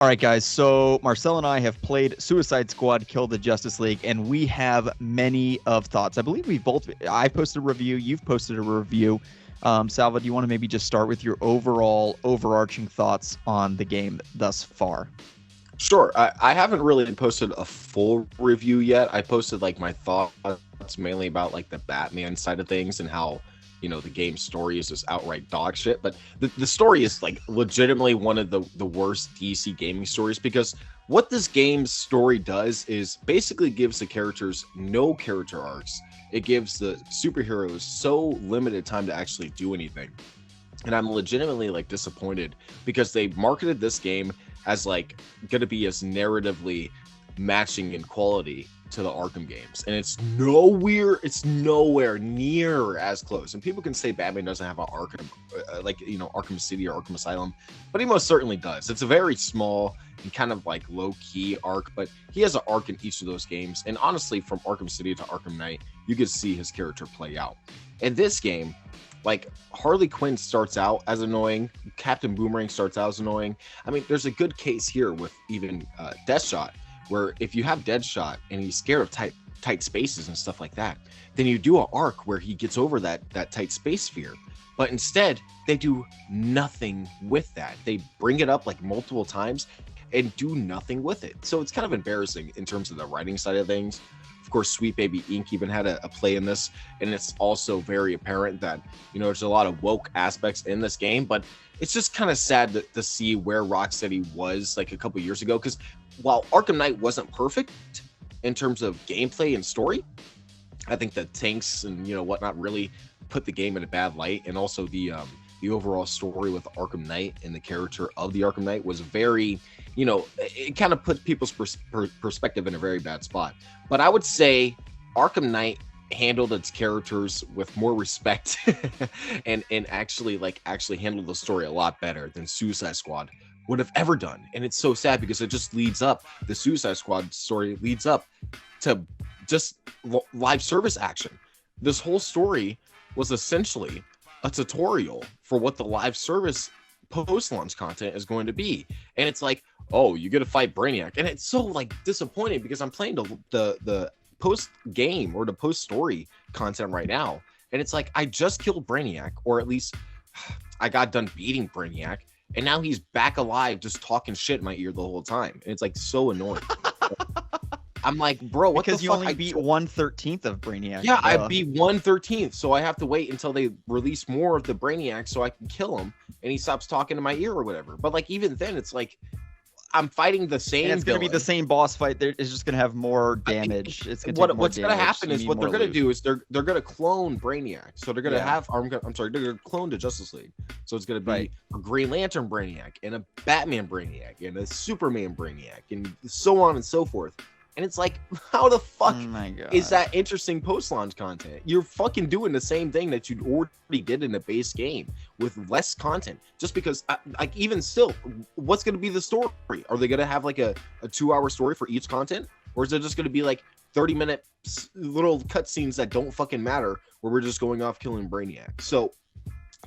All right, guys. So Marcel and I have played Suicide Squad: Kill the Justice League, and we have many of thoughts. I believe I posted a review. You've posted a review. Salva, do you want to maybe just start with your overall overarching thoughts on the game thus far? Sure. I haven't really posted a full review yet. I posted like my thoughts mainly about like the Batman side of things and how, the game's story is just outright dog shit. But the story is like legitimately one of the worst DC gaming stories, because what this game's story does is basically gives the characters no character arcs. It gives the superheroes so limited time to actually do anything. And I'm legitimately like disappointed because they marketed this game as like going to be as narratively matching in quality to the Arkham games, and it's nowhere near as close. And people can say Batman doesn't have an Arkham, Arkham City or Arkham Asylum, but he most certainly does. It's a very small and kind of like low-key arc, but he has an arc in each of those games. And honestly, from Arkham City to Arkham Knight, you can see his character play out. In this game, like, Harley Quinn starts out as annoying, Captain Boomerang starts out as annoying. I mean, there's a good case here with even Deathshot, where if you have Deadshot and he's scared of tight spaces and stuff like that, then you do an arc where he gets over that tight space fear. But instead, they do nothing with that. They bring it up like multiple times and do nothing with it. So it's kind of embarrassing in terms of the writing side of things. Of course, Sweet Baby Inc. even had a play in this, and it's also very apparent that, there's a lot of woke aspects in this game, but it's just kind of sad to see where Rocksteady was like a couple years ago, because while Arkham Knight wasn't perfect in terms of gameplay and story, I think the tanks and whatnot really put the game in a bad light, and also the overall story with Arkham Knight and the character of the Arkham Knight was very, it kind of put people's perspective in a very bad spot. But I would say Arkham Knight handled its characters with more respect and actually handled the story a lot better than Suicide Squad would have ever done. And it's so sad because it just leads up, the Suicide Squad story leads up to just live service action. This whole story was essentially a tutorial for what the live service post-launch content is going to be. And it's like, oh, you get to fight Brainiac. And it's so like disappointing because I'm playing the post-game or the post-story content right now. And it's like, I just killed Brainiac, or at least I got done beating Brainiac. And now he's back alive, just talking shit in my ear the whole time. And it's like so annoying. I'm like, bro, what the fuck? Because you only beat 1/13 of Brainiac. Yeah, I beat 1/13, so I have to wait until they release more of the Brainiac so I can kill him and he stops talking to my ear or whatever. But like, even then, it's like I'm fighting the same. And it's going to be the same boss fight. It's just going to have more damage. It's going to what's going to happen is what they're going to do is they're going to clone Brainiac. So they're going to have they're going to clone the Justice League. So it's going to be a Green Lantern Brainiac and a Batman Brainiac and a Superman Brainiac and so on and so forth. And it's like, how the fuck is that interesting post-launch content? You're fucking doing the same thing that you already did in the base game with less content. Just because, like, even still, what's going to be the story? Are they going to have like a 2-hour story for each content? Or is it just going to be like 30-minute little cutscenes that don't fucking matter where we're just going off killing Brainiac? So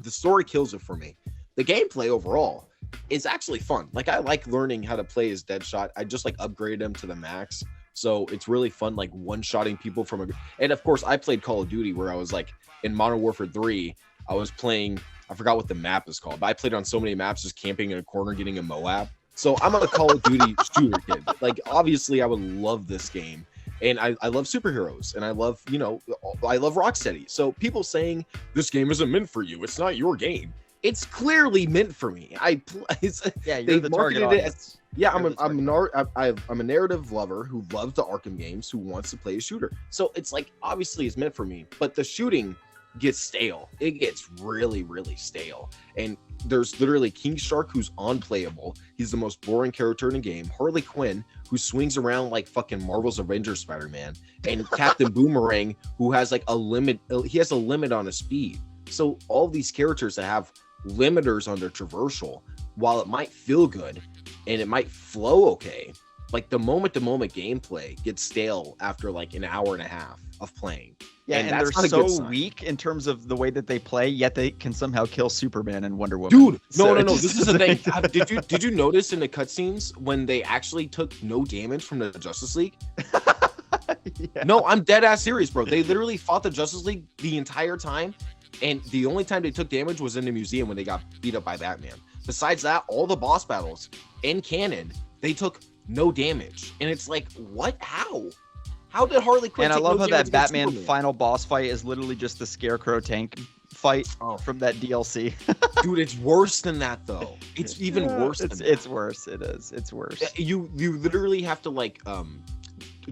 the story kills it for me. The gameplay overall is actually fun. Like, I like learning how to play as Deadshot. I just like upgraded him to the max. So it's really fun, like one-shotting people from and of course I played Call of Duty where I was like in Modern Warfare 3, I was playing, I forgot what the map is called, but I played on so many maps just camping in a corner getting a Moab. So I'm a Call of Duty shooter kid. Like, obviously I would love this game. And I love superheroes, and I love Rocksteady. So people saying this game isn't meant for you, it's not your game. It's clearly meant for me. You're the target audience. I'm a narrative lover who loves the Arkham games, who wants to play a shooter. So it's like, obviously it's meant for me, but the shooting gets stale. It gets really, really stale. And there's literally King Shark, who's unplayable. He's the most boring character in the game. Harley Quinn, who swings around like fucking Marvel's Avengers Spider-Man. And Captain Boomerang, who has like a limit. He has a limit on his speed. So all these characters that have limiters on their traversal, while it might feel good and it might flow okay, like the moment to moment gameplay gets stale after like an hour and a half of playing. Yeah, and that's they're not a good so sign. weak in terms of the way that they play, yet they can somehow kill Superman and Wonder Woman. Dude, So no. it just This is the doesn't thing. make- Did you notice in the cutscenes when they actually took no damage from the Justice League? Yeah. No, I'm dead ass serious, bro. They literally fought the Justice League the entire time, and the only time they took damage was in the museum when they got beat up by Batman. Besides that, all the boss battles in canon, they took no damage. And it's like, what? How did Harley Quinn And I take love no how damage that Batman against Superman? final boss fight is literally just the Scarecrow tank fight from that DLC. Dude, it's worse than that though. It's even worse than that. It's worse. It is. It's worse. You literally have to like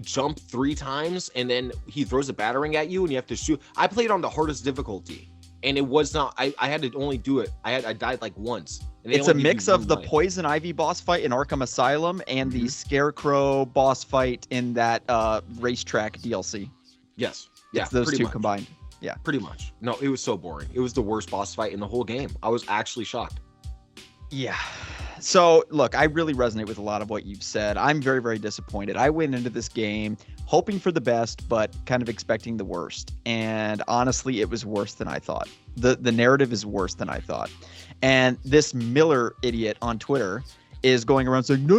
jump 3 times, and then he throws a battering at you and you have to shoot. I played on the hardest difficulty, and it was not, I had to only do it, I died like once. And It's a only give mix you of one the life. Poison Ivy boss fight in Arkham Asylum and the Scarecrow boss fight in that racetrack DLC. Yes. Yeah, It's those pretty two much. combined. Yeah. Pretty much. No, it was so boring. It was the worst boss fight in the whole game. I was actually shocked. Yeah. So, look, I really resonate with a lot of what you've said. I'm very, very disappointed. I went into this game hoping for the best, but kind of expecting the worst. And honestly, it was worse than I thought. The narrative is worse than I thought. And this Miller idiot on Twitter is going around saying, no.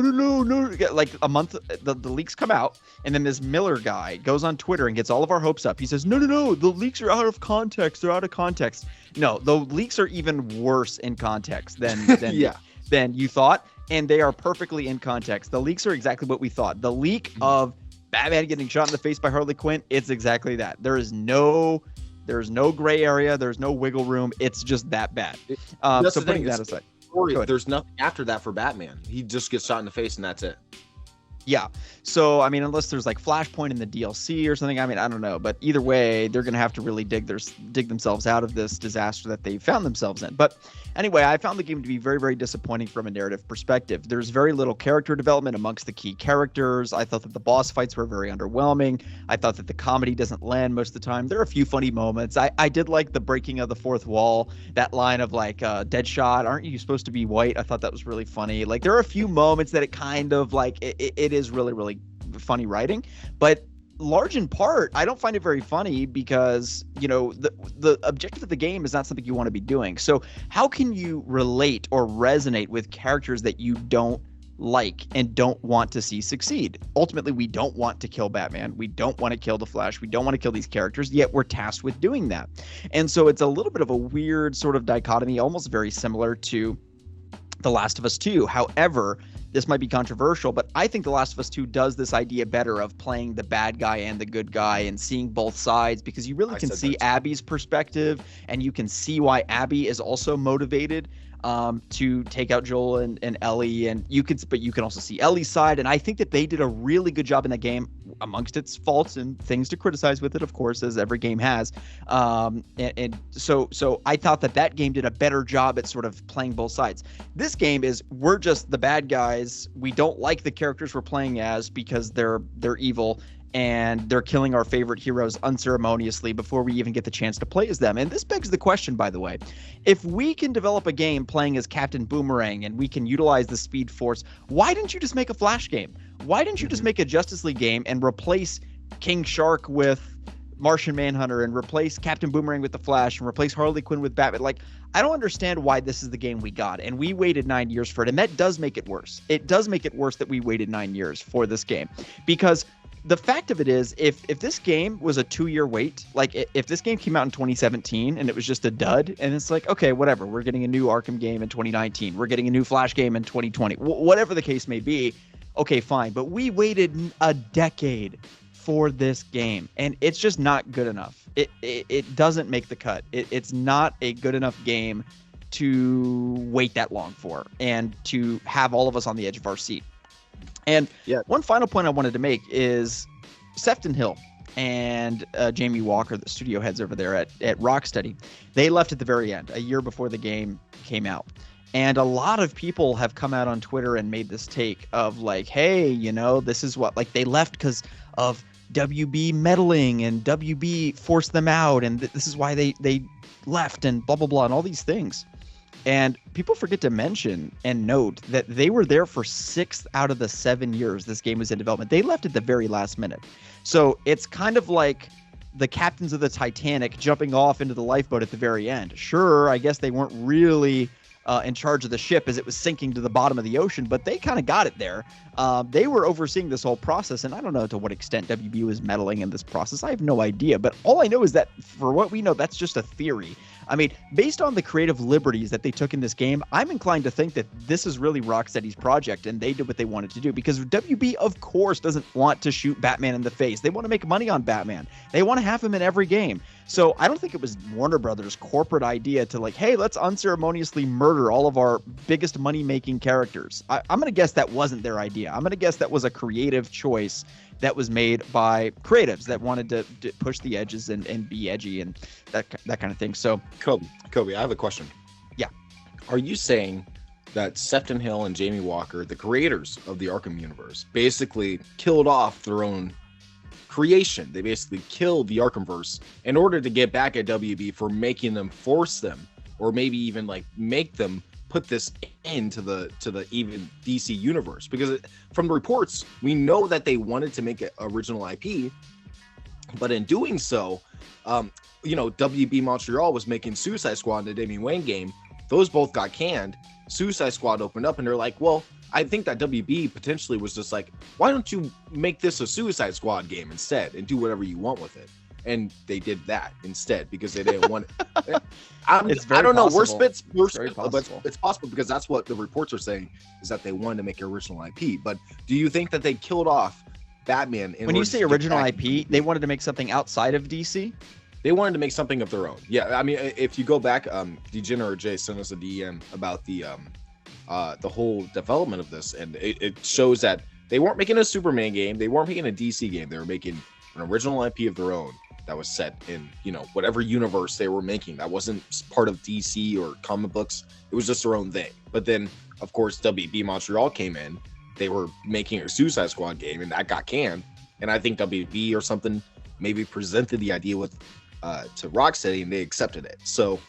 Like a month, the leaks come out, and then this Miller guy goes on Twitter and gets all of our hopes up. He says, no, the leaks are out of context. They're out of context. No, the leaks are even worse in context than Yeah. than you thought, and they are perfectly in context. The leaks are exactly what we thought. The leak of Batman getting shot in the face by Harley Quinn, it's exactly that. There's no gray area. There's no wiggle room. It's just that bad. That's So the putting thing, that it's- aside. Story, Go ahead. there's nothing after that for Batman. He just gets shot in the face and that's it. Yeah. So, I mean, unless there's like Flashpoint in the DLC or something, I mean, I don't know. But either way, they're going to have to really dig themselves out of this disaster that they found themselves in. But anyway, I found the game to be very, very disappointing from a narrative perspective. There's very little character development amongst the key characters. I thought that the boss fights were very underwhelming. I thought that the comedy doesn't land most of the time. There are a few funny moments. I did like the breaking of the fourth wall, that line of like, Deadshot, aren't you supposed to be white? I thought that was really funny. Like, there are a few moments that it kind of like, it is really, really funny writing, but large in part, I don't find it very funny because, you know, the objective of the game is not something you want to be doing. So how can you relate or resonate with characters that you don't like and don't want to see succeed? Ultimately, we don't want to kill Batman. We don't want to kill the Flash. We don't want to kill these characters, yet we're tasked with doing that. And so it's a little bit of a weird sort of dichotomy, almost very similar to The Last of Us 2. However, this might be controversial, but I think The Last of Us 2 does this idea better of playing the bad guy and the good guy and seeing both sides, because you really can see Abby's perspective, and you can see why Abby is also motivated to take out Joel and Ellie, and but you can also see Ellie's side. And I think that they did a really good job in that game, amongst its faults and things to criticize with it, of course, as every game has. So I thought that game did a better job at sort of playing both sides. This game is, we're just the bad guys. We don't like the characters we're playing as because they're evil, and they're killing our favorite heroes unceremoniously before we even get the chance to play as them. And this begs the question, by the way, if we can develop a game playing as Captain Boomerang and we can utilize the Speed Force, why didn't you just make a Flash game? Why didn't you just make a Justice League game and replace King Shark with Martian Manhunter and replace Captain Boomerang with the Flash and replace Harley Quinn with Batman? Like, I don't understand why this is the game we got, and we waited 9 years for it, and that does make it worse. It does make it worse that we waited 9 years for this game, because the fact of it is, if this game was a 2-year wait, like if this game came out in 2017 and it was just a dud, and it's like, okay, whatever, we're getting a new Arkham game in 2019, we're getting a new Flash game in 2020, whatever the case may be, okay, fine. But we waited a decade for this game, and it's just not good enough. It doesn't make the cut. It's not a good enough game to wait that long for, and to have all of us on the edge of our seat. And one final point I wanted to make is Sefton Hill and Jamie Walker, the studio heads over there at Rocksteady, they left at the very end, a year before the game came out. And a lot of people have come out on Twitter and made this take of like, hey, you know, this is what, like, they left because of WB meddling and WB forced them out, and this is why they left, and blah, blah, blah, and all these things. And people forget to mention and note that they were there for 6 out of the 7 years this game was in development. They left at the very last minute. So it's kind of like the captains of the Titanic jumping off into the lifeboat at the very end. Sure, I guess they weren't really in charge of the ship as it was sinking to the bottom of the ocean, but they kind of got it there. They were overseeing this whole process, and I don't know to what extent WB was meddling in this process. I have no idea, but all I know is that for what we know, that's just a theory. I mean, based on the creative liberties that they took in this game, I'm inclined to think that this is really Rocksteady's project and they did what they wanted to do, because WB, of course, doesn't want to shoot Batman in the face. They want to make money on Batman. They want to have him in every game. So I don't think it was Warner Brothers' corporate idea to like, hey, let's unceremoniously murder all of our biggest money-making characters. I'm going to guess that wasn't their idea. I'm going to guess that was a creative choice that was made by creatives that wanted to push the edges and be edgy and that kind of thing. So, Kobe, I have a question. Yeah. Are you saying that Sefton Hill and Jamie Walker, the creators of the Arkham universe, basically killed off their own creation? They basically killed the Arkhamverse in order to get back at WB for making them force them, or maybe even like make them put this into the even DC universe? Because from the reports, we know that they wanted to make an original IP, but in doing so, WB Montreal was making Suicide Squad in the Damian Wayne game. Those both got canned. Suicide Squad opened up, and they're like, well, I think that WB potentially was just like, why don't you make this a Suicide Squad game instead and do whatever you want with it? And they did that instead because they didn't want it. I don't know. We're spits, but it's possible because that's what the reports are saying, is that they wanted to make an original IP. But do you think that they killed off Batman? When you say original IP, they wanted to make something outside of DC? They wanted to make something of their own. Yeah, I mean, if you go back, Degenerate Jay sent us a DM about the whole development of this, and it shows that they weren't making a Superman game, they weren't making a DC game, they were making an original IP of their own that was set in, whatever universe they were making. That wasn't part of DC or comic books. It was just their own thing. But then, of course, WB Montreal came in. They were making a Suicide Squad game, and that got canned. And I think WB or something maybe presented the idea to Rocksteady, and they accepted it. So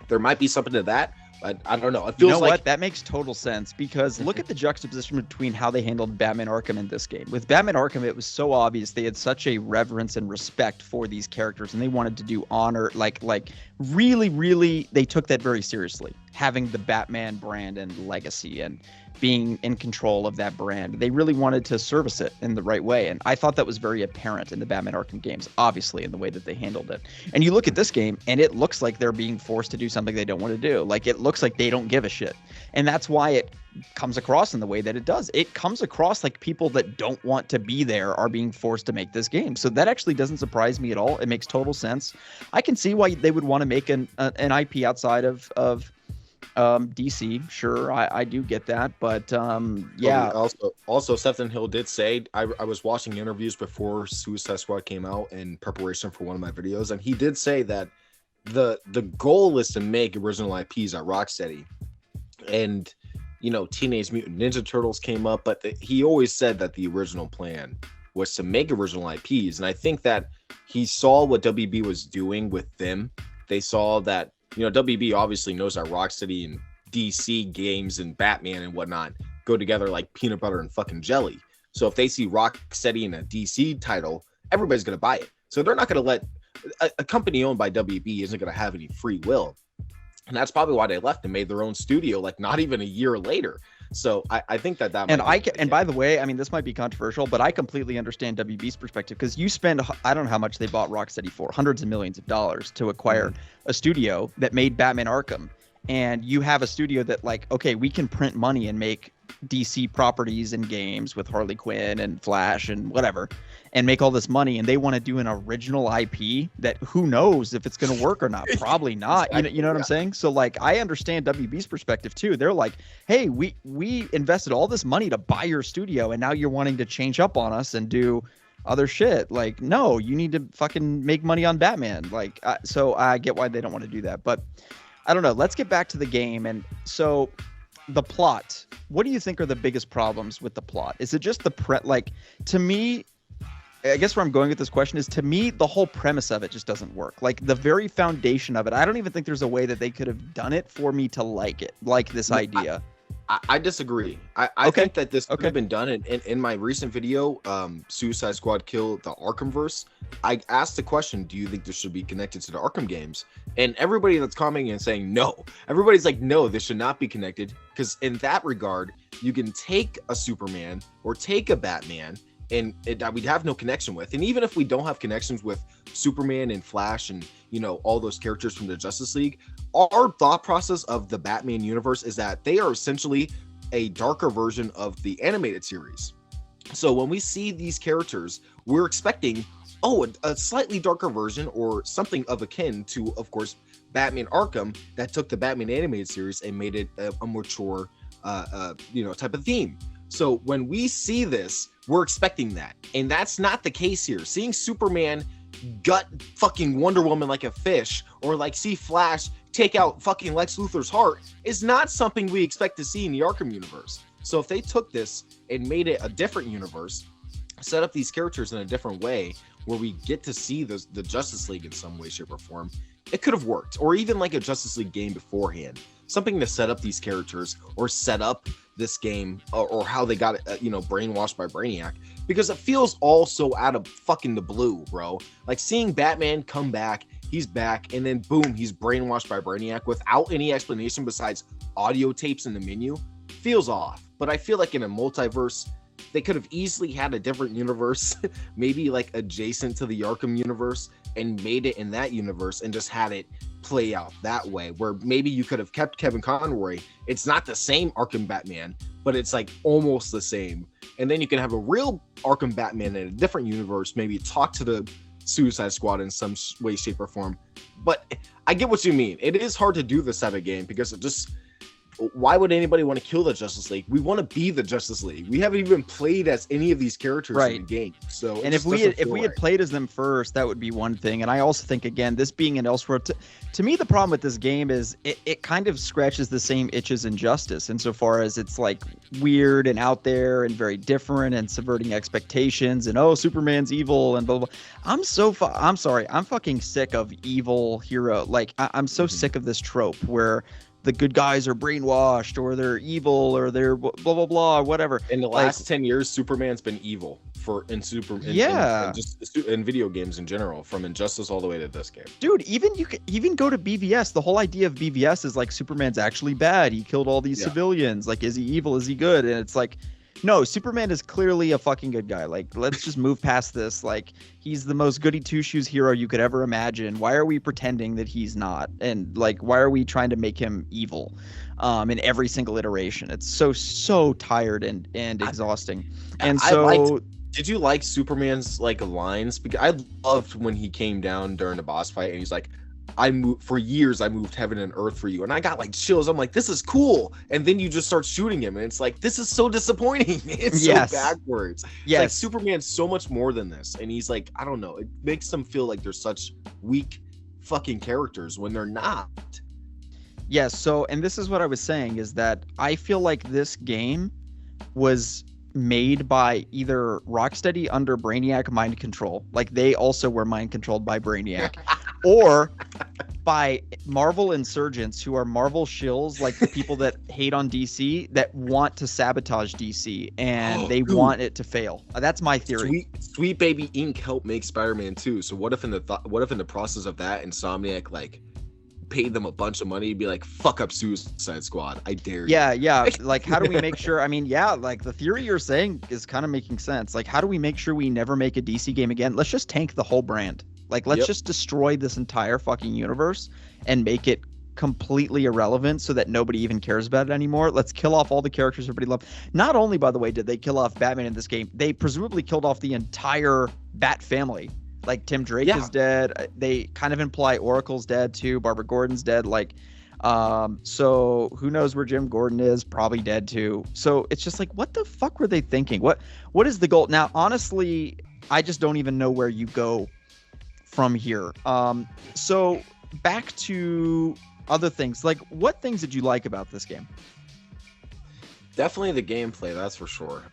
there might be something to that. But I don't know. It feels like what? That makes total sense, because look at the juxtaposition between how they handled Batman Arkham in this game. With Batman Arkham, it was so obvious they had such a reverence and respect for these characters, and they wanted to do honor, like really, they took that very seriously, having the Batman brand and legacy and being in control of that brand. They really wanted to service it in the right way. And I thought that was very apparent in the Batman Arkham games, obviously, in the way that they handled it. And you look at this game, and it looks like they're being forced to do something they don't want to do. Like, it looks like they don't give a shit. And that's why it comes across in the way that it does. It comes across like people that don't want to be there are being forced to make this game. So that actually doesn't surprise me at all. It makes total sense. I can see why they would want to make an IP outside of DC. Sure, I do get that, but yeah. Also, Sefton Hill did say, I was watching interviews before Suicide Squad came out in preparation for one of my videos, and he did say that the goal is to make original IPs at Rocksteady. And Teenage Mutant Ninja Turtles came up, but he always said that the original plan was to make original IPs. And I think that he saw what WB was doing with them. They saw that WB obviously knows that Rocksteady and DC games and Batman and whatnot go together like peanut butter and fucking jelly. So if they see Rocksteady in a DC title, everybody's going to buy it. So they're not going to let a company owned by WB isn't going to have any free will. And that's probably why they left and made their own studio, like not even a year later. So I think that and by the way, I mean, this might be controversial, but I completely understand WB's perspective, because you spend, I don't know how much they bought Rocksteady for, hundreds of millions of dollars to acquire a studio that made Batman Arkham. And you have a studio that, like, okay, we can print money and make DC properties and games with Harley Quinn and Flash and whatever, and make all this money, and they want to do an original IP that who knows if it's going to work or not. Probably not. Exactly. You know what I'm saying? So like, I understand WB's perspective too. They're like, hey, we invested all this money to buy your studio, and now you're wanting to change up on us and do other shit. Like, no, you need to fucking make money on Batman. Like, so I get why they don't want to do that, but I don't know. Let's get back to the game. And so the plot, what do you think are the biggest problems with the plot? Is it just to me, I guess where I'm going with this question is, to me, the whole premise of it just doesn't work. Like the very foundation of it, I don't even think there's a way that they could have done it for me to like it, like this idea. I disagree. I think that this could have been done. In my recent video, Suicide Squad Kill the Arkhamverse, I asked the question, do you think this should be connected to the Arkham games? And everybody that's commenting and saying no, everybody's like, no, this should not be connected. Because in that regard, you can take a Superman or take a Batman and we'd have no connection with. And even if we don't have connections with Superman and Flash and, you know, all those characters from the Justice League, our thought process of the Batman universe is that they are essentially a darker version of the animated series. So when we see these characters, we're expecting, a slightly darker version or something of akin to, of course, Batman Arkham, that took the Batman animated series and made it a mature, type of theme. So when we see this, we're expecting that. And that's not the case here. Seeing Superman gut fucking Wonder Woman like a fish, or like see Flash take out fucking Lex Luthor's heart, is not something we expect to see in the Arkham universe. So if they took this and made it a different universe, set up these characters in a different way, where we get to see the Justice League in some way, shape, or form, it could have worked. Or even like a Justice League game beforehand, something to set up these characters or set up this game, or how they got brainwashed by Brainiac, because it feels all so out of fucking the blue, bro. Like seeing Batman come back, he's back, and then boom, he's brainwashed by Brainiac without any explanation besides audio tapes in the menu, feels off. But I feel like in a multiverse, they could have easily had a different universe, maybe like adjacent to the Arkham universe, and made it in that universe and just had it play out that way, where maybe you could have kept Kevin Conroy. It's not the same Arkham Batman, but it's like almost the same. And then you can have a real Arkham Batman in a different universe, maybe talk to the Suicide Squad in some way, shape, or form. But I get what you mean. It is hard to do this type of game because it just, why would anybody want to kill the Justice League? We want to be the Justice League. We haven't even played as any of these characters in the game. So, and if we had played as them first, that would be one thing. And I also think, again, this being an Elseworld, to me, the problem with this game is it kind of scratches the same itches Injustice, insofar as it's like weird and out there and very different and subverting expectations and Superman's evil and blah blah. I'm sorry, I'm fucking sick of evil hero. Like I'm so sick of this trope where the good guys are brainwashed, or they're evil, or they're blah blah blah, or whatever. In the last 10 years, Superman's been evil in video games in general, from Injustice all the way to this game. Dude, even go to BVS. The whole idea of BVS is like Superman's actually bad. He killed all these civilians. Like, is he evil? Is he good? And it's like, no, Superman is clearly a fucking good guy. Like, let's just move past this. Like, he's the most goody two-shoes hero you could ever imagine. Why are we pretending that he's not? And like, why are we trying to make him evil in every single iteration? It's so tired and exhausting. Did you like Superman's like lines? Because I loved when he came down during the boss fight and he's like, I moved heaven and earth for you. And I got like chills. I'm like, this is cool. And then you just start shooting him. And it's like, this is so disappointing. It's so backwards. It's like Superman's so much more than this. And he's like, I don't know. It makes them feel like they're such weak fucking characters when they're not. Yes. So, and this is what I was saying, is that I feel like this game was made by either Rocksteady under Brainiac mind control, like they also were mind controlled by Brainiac, or by Marvel insurgents who are Marvel shills, like the people that hate on DC, that want to sabotage DC and they want it to fail. That's my theory. Sweet Baby Inc. helped make Spider-Man 2. So what if in the process of that, Insomniac like paid them a bunch of money to be like, fuck up Suicide Squad, I dare you. Yeah. Like, how do we make sure? I mean, like the theory you're saying is kind of making sense. Like, how do we make sure we never make a DC game again? Let's just tank the whole brand. Like, let's just destroy this entire fucking universe and make it completely irrelevant so that nobody even cares about it anymore. Let's kill off all the characters everybody loved. Not only, by the way, did they kill off Batman in this game, they presumably killed off the entire Bat family. Like, Tim Drake is dead. They kind of imply Oracle's dead too. Barbara Gordon's dead. Like, so who knows where Jim Gordon is? Probably dead too. So it's just like, what the fuck were they thinking? What is the goal? Now, honestly, I just don't even know where you go from here. So back to other things. Like, what things did you like about this game? Definitely the gameplay, that's for sure.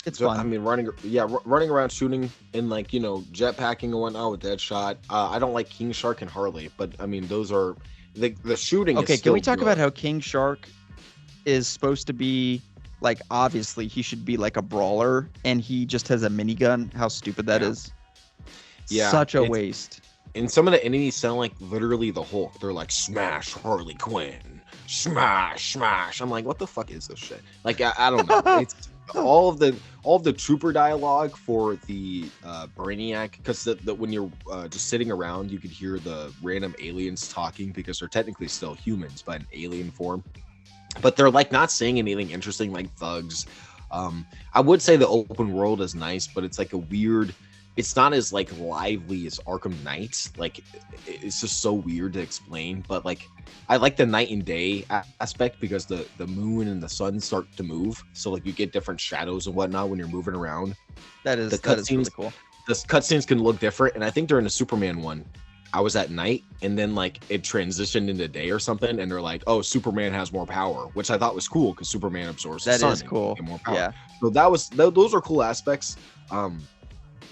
It's so, fun. I mean, running around shooting and like jetpacking and whatnot with Deadshot. I don't like King Shark and Harley, but I mean those are the shooting. Okay, is can we still talk good. about how King Shark is supposed to be like, obviously he should be like a brawler, and he just has a minigun? How stupid that is! Yeah, Such a waste. And some of the enemies sound like literally the Hulk. They're like, smash Harley Quinn, smash, smash. I'm like, what the fuck is this shit? Like, I don't know. It's all of the trooper dialogue for the Brainiac, because when you're just sitting around, you could hear the random aliens talking, because they're technically still humans, but in alien form. But they're like not saying anything interesting like thugs. I would say the open world is nice, but it's like a weird. It's not as like lively as Arkham Knight. Like it's just so weird to explain. But like I like the night and day aspect, because the moon and the sun start to move. So like you get different shadows and whatnot when you're moving around. That is really cool. The cutscenes can look different. And I think during the Superman one, I was at night, and then like it transitioned into day or something, and they're like, oh, Superman has more power, which I thought was cool, because Superman absorbs the sun. That is cool. And more power. Yeah. So those are cool aspects.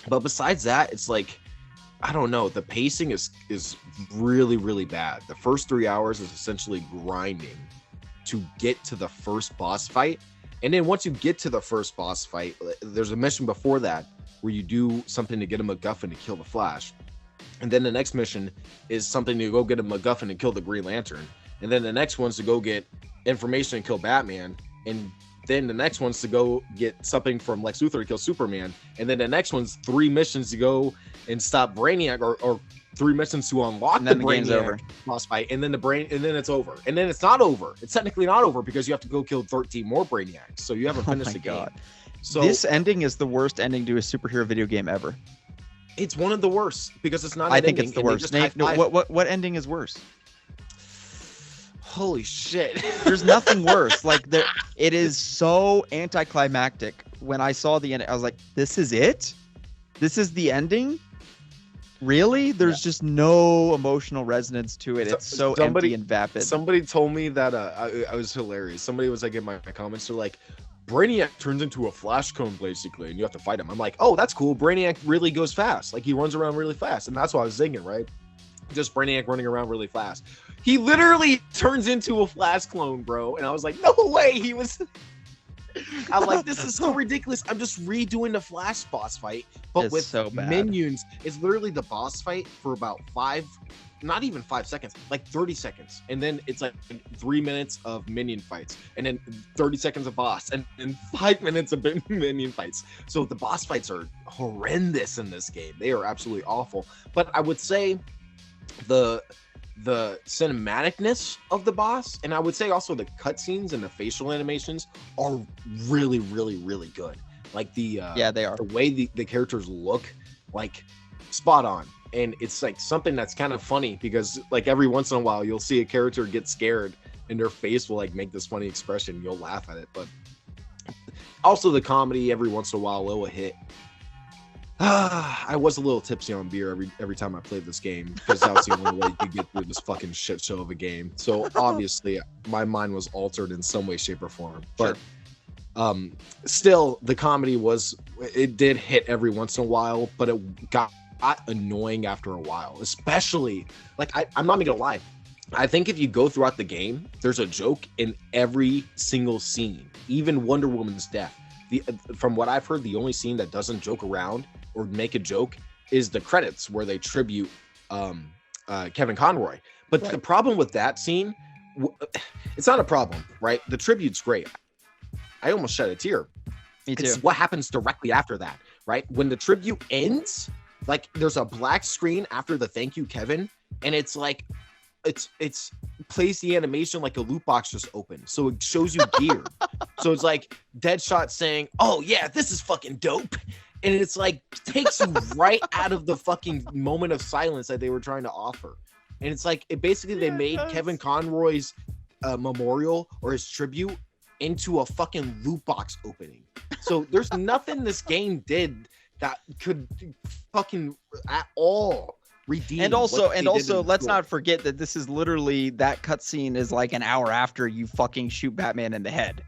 But besides that, it's like, I don't know. The pacing is really, really bad. The first 3 hours is essentially grinding to get to the first boss fight. And then once you get to the first boss fight, there's a mission before that where you do something to get a MacGuffin to kill the Flash. And then the next mission is something to go get a MacGuffin and kill the Green Lantern. And then the next one's to go get information and kill Batman. And then the next one's to go get something from Lex Luthor to kill Superman. And then the next one's 3 missions to go and stop Brainiac, or 3 missions to unlock the Brainiac boss fight. And then it's over. And then it's not over. It's technically not over, because you have to go kill 13 more Brainiacs. So you haven't finished the game. So this ending is the worst ending to a superhero video game ever. It's one of the worst, because it's not. I think it's the worst. What ending is worse? Holy shit. There's nothing worse. Like it is so anticlimactic. When I saw the end, I was like, this is it? This is the ending? Really? There's just no emotional resonance to it. It's so empty and vapid. Somebody told me that I was hilarious. Somebody was like in my comments, they're like, Brainiac turns into a flash cone basically, and you have to fight him. I'm like, oh, that's cool. Brainiac really goes fast. Like he runs around really fast, and that's what I was thinking, right? Just Brainiac running around really fast. He literally turns into a Flash clone, bro. And I was like, no way. I'm like, this is so ridiculous. I'm just redoing the Flash boss fight, but with so minions. It's literally the boss fight for about not even 5 seconds, like 30 seconds. And then it's like 3 minutes of minion fights, and then 30 seconds of boss, and then 5 minutes of minion fights. So the boss fights are horrendous in this game. They are absolutely awful. But I would say the cinematicness of the boss, and I would say also the cutscenes and the facial animations are really, really, really good. Like they are. The way the characters look, like spot on. And it's like something that's kind of funny, because like every once in a while you'll see a character get scared and their face will like make this funny expression. You'll laugh at it, but also the comedy every once in a while will hit. I was a little tipsy on beer every time I played this game, because that was the only way you could get through this fucking shit show of a game. So obviously my mind was altered in some way, shape, or form. But still, the comedy did hit every once in a while, but it got annoying after a while. Especially, like I'm not gonna lie, I think if you go throughout the game, there's a joke in every single scene, even Wonder Woman's death. From what I've heard, the only scene that doesn't joke around or make a joke is the credits, where they tribute Kevin Conroy. But the problem with that scene, it's not a problem, right? The tribute's great. I almost shed a tear. Me too. It's what happens directly after that, right? When the tribute ends, like there's a black screen after the thank you, Kevin, and it's like it's plays the animation like a loot box just opened, so it shows you gear. So it's like Deadshot saying, oh yeah, this is fucking dope, and it's like takes you right out of the fucking moment of silence that they were trying to offer. And it's like they made Kevin Conroy's memorial or his tribute into a fucking loot box opening. So there's nothing this game did that could fucking at all redeem. And also, let's not forget that this is literally, that cutscene is like an hour after you fucking shoot Batman in the head.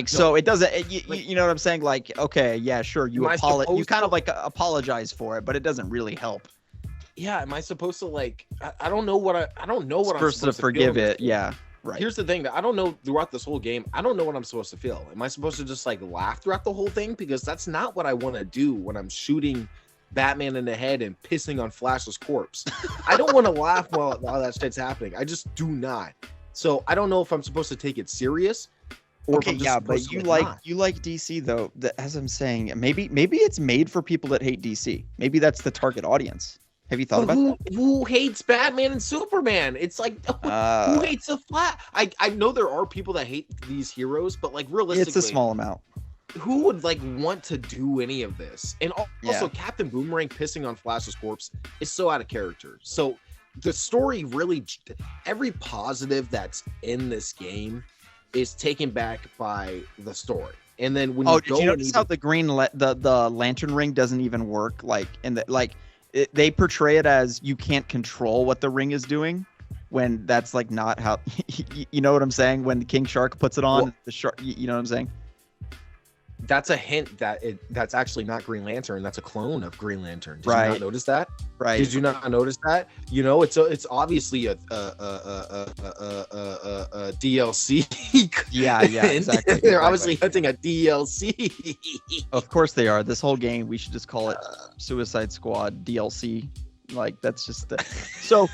So it doesn't. You know what I'm saying? Like, okay, yeah, sure. You kind of like apologize for it, but it doesn't really help. Yeah, am I supposed to like? I don't know what I don't know what I'm supposed to forgive it. Yeah, right. Here's the thing that I don't know throughout this whole game. I don't know what I'm supposed to feel. Am I supposed to just like laugh throughout the whole thing? Because that's not what I want to do when I'm shooting Batman in the head and pissing on Flash's corpse. I don't want to laugh while that shit's happening. I just do not. So I don't know if I'm supposed to take it serious. Okay, yeah, but you like DC though. As I'm saying, maybe it's made for people that hate DC. Maybe that's the target audience. Have you thought about that? Who hates Batman and Superman? It's like who hates the Flash? I know there are people that hate these heroes, but like realistically, it's a small amount. Who would like want to do any of this? And also, Captain Boomerang pissing on Flash's corpse is so out of character. So the story really, every positive that's in this game is taken back by the story. And then when did you notice how the green the lantern ring doesn't even work? Like they portray it as you can't control what the ring is doing, when that's like not how. You know what I'm saying? When King Shark puts it on, the shark. You know what I'm saying? That's a hint that that's actually not Green Lantern. That's a clone of Green Lantern. Did you not notice that? Right. Did you not notice that? You know, it's obviously a DLC. Yeah, exactly. They're obviously hunting a DLC. Of course they are. This whole game, we should just call it Suicide Squad DLC. Like, that's just so.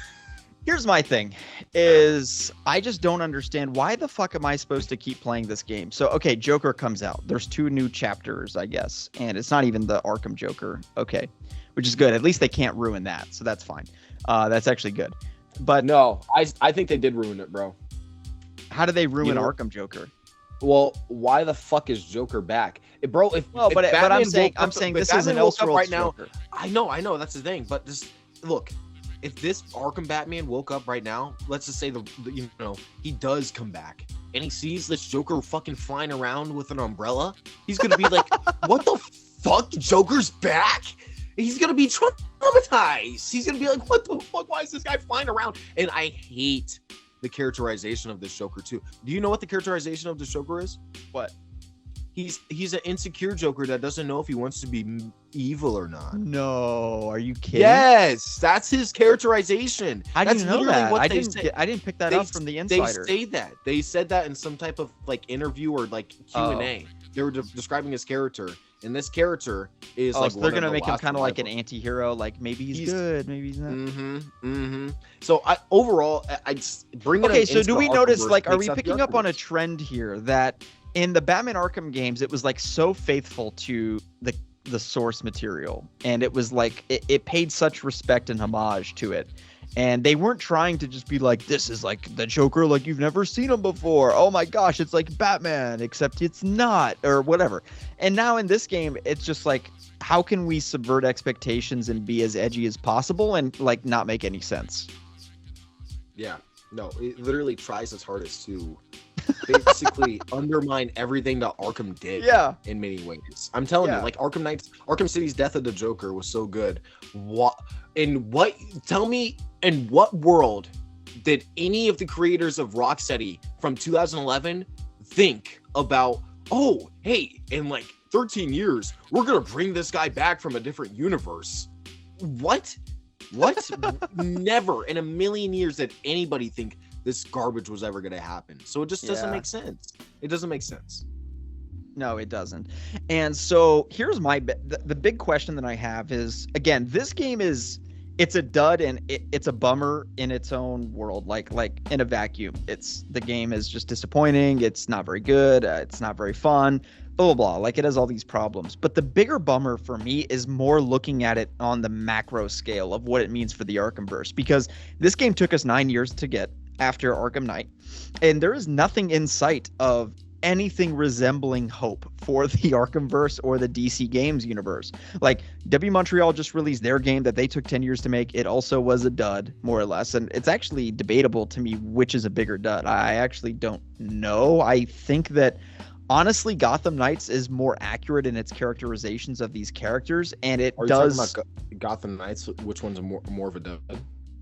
Here's my thing, is I just don't understand, why the fuck am I supposed to keep playing this game? So, okay, Joker comes out. There's 2 new chapters, I guess, and it's not even the Arkham Joker. Okay, which is good. At least they can't ruin that, so that's fine. That's actually good. But no, I think they did ruin it, bro. How do they ruin Arkham Joker? Well, why the fuck is Joker back, bro? But I'm saying this is an Elseworlds right now. Joker. I know that's the thing, but just look. If this Arkham Batman woke up right now, let's just say he does come back and he sees this Joker fucking flying around with an umbrella, he's gonna be like, "What the fuck? Joker's back?" He's gonna be traumatized. He's gonna be like, "What the fuck? Why is this guy flying around?" And I hate the characterization of this Joker too. Do you know what the characterization of this Joker is? What? He's an insecure Joker that doesn't know if he wants to be evil or not. No, are you kidding? Yes, that's his characterization. How do you know that? I didn't pick that up from the Insider. They said that in some type of like interview or like Q&A. They were describing his character, and this character is so they're gonna make him kind of like an anti-hero. Like maybe he's good, maybe he's not. So overall, I just bring it. Okay, so do we notice? Like, are we picking up on a trend here that in the Batman Arkham games, it was like so faithful to the source material, and it was like it paid such respect and homage to it, and they weren't trying to just be like, this is like the Joker like you've never seen him before, oh my gosh, it's like Batman except it's not, or whatever. And now in this game, it's just like, how can we subvert expectations and be as edgy as possible and like not make any sense? Yeah, no, it literally tries its hardest to basically undermine everything that Arkham did. In many ways, I'm telling you, like Arkham City's Death of the Joker was so good. Tell me, in what world did any of the creators of Rocksteady from 2011 think about, oh hey, in like 13 years we're gonna bring this guy back from a different universe? What Never in a million years did anybody think this garbage was ever going to happen. So it just doesn't make sense. It doesn't make sense. No, it doesn't. And so here's the big question that I have is, again, this game it's a dud, and it's a bummer in its own world, like in a vacuum. The game is just disappointing. It's not very good. It's not very fun. Blah, blah, blah. Like, it has all these problems. But the bigger bummer for me is more looking at it on the macro scale of what it means for the Arkhamverse, because this game took us 9 years to get after Arkham Knight, and there is nothing in sight of anything resembling hope for the Arkhamverse or the DC Games universe. Like, W Montreal just released their game that they took 10 years to make. It also was a dud, more or less, and it's actually debatable to me which is a bigger dud. I actually don't know. I think that honestly, Gotham Knights is more accurate in its characterizations of these characters, and it does. Talking about Gotham Knights? Which one's more of a dud?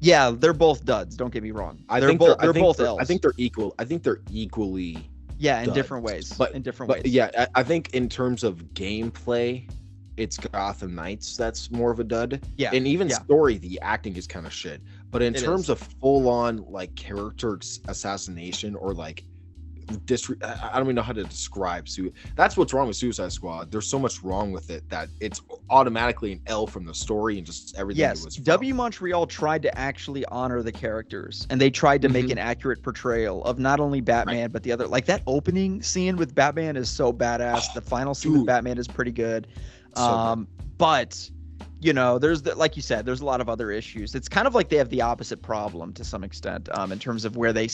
Yeah, they're both duds. Don't get me wrong. They're both L's. I think they're equal. I think they're equally Yeah, in duds. different ways. But in different but ways. yeah, I think in terms of gameplay, it's Gotham Knights that's more of a dud. Yeah. And even yeah. story, the acting is kind of shit. But in It terms is. of full on like character assassination or like I don't even know how to describe that's what's wrong with Suicide Squad. There's so much wrong with it that it's automatically an L from the story and just everything. Yes, it was from. W Montreal tried to actually honor the characters, and they tried to make Mhm. an accurate portrayal of not only Batman but the other. Like that opening scene with Batman is so badass. The final scene with dude. Batman is pretty good. So good. But there's like you said, there's a lot of other issues. It's kind of like they have the opposite problem to some extent, in terms of where they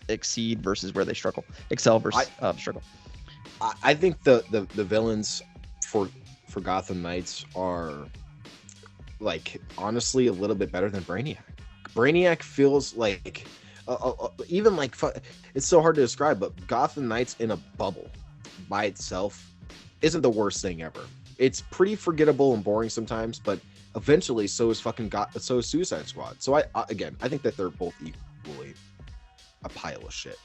exceed versus where they struggle, excel versus struggle. I think the villains for Gotham Knights are like honestly a little bit better than Brainiac. Brainiac feels like even like it's so hard to describe, but Gotham Knights in a bubble by itself isn't the worst thing ever. It's pretty forgettable and boring sometimes, but eventually so is Suicide Squad. So I think that they're both equally a pile of shit.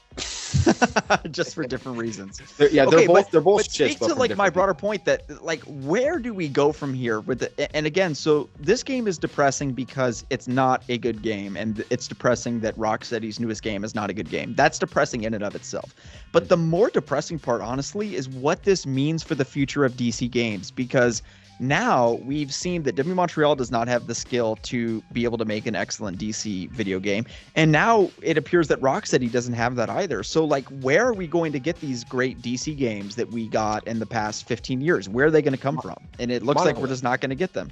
Just for different reasons. They're both but shits. Speak to like my broader point that like where do we go from here with the, and again, so this game is depressing because it's not a good game, and it's depressing that Rocksteady's newest game is not a good game. That's depressing in and of itself. But the more depressing part, honestly, is what this means for the future of DC games, because now we've seen that W Montreal does not have the skill to be able to make an excellent DC video game. And now it appears that Rocksteady doesn't have that either. So like, where are we going to get these great DC games that we got in the past 15 years? Where are they going to come from? And it looks like we're just not going to get them.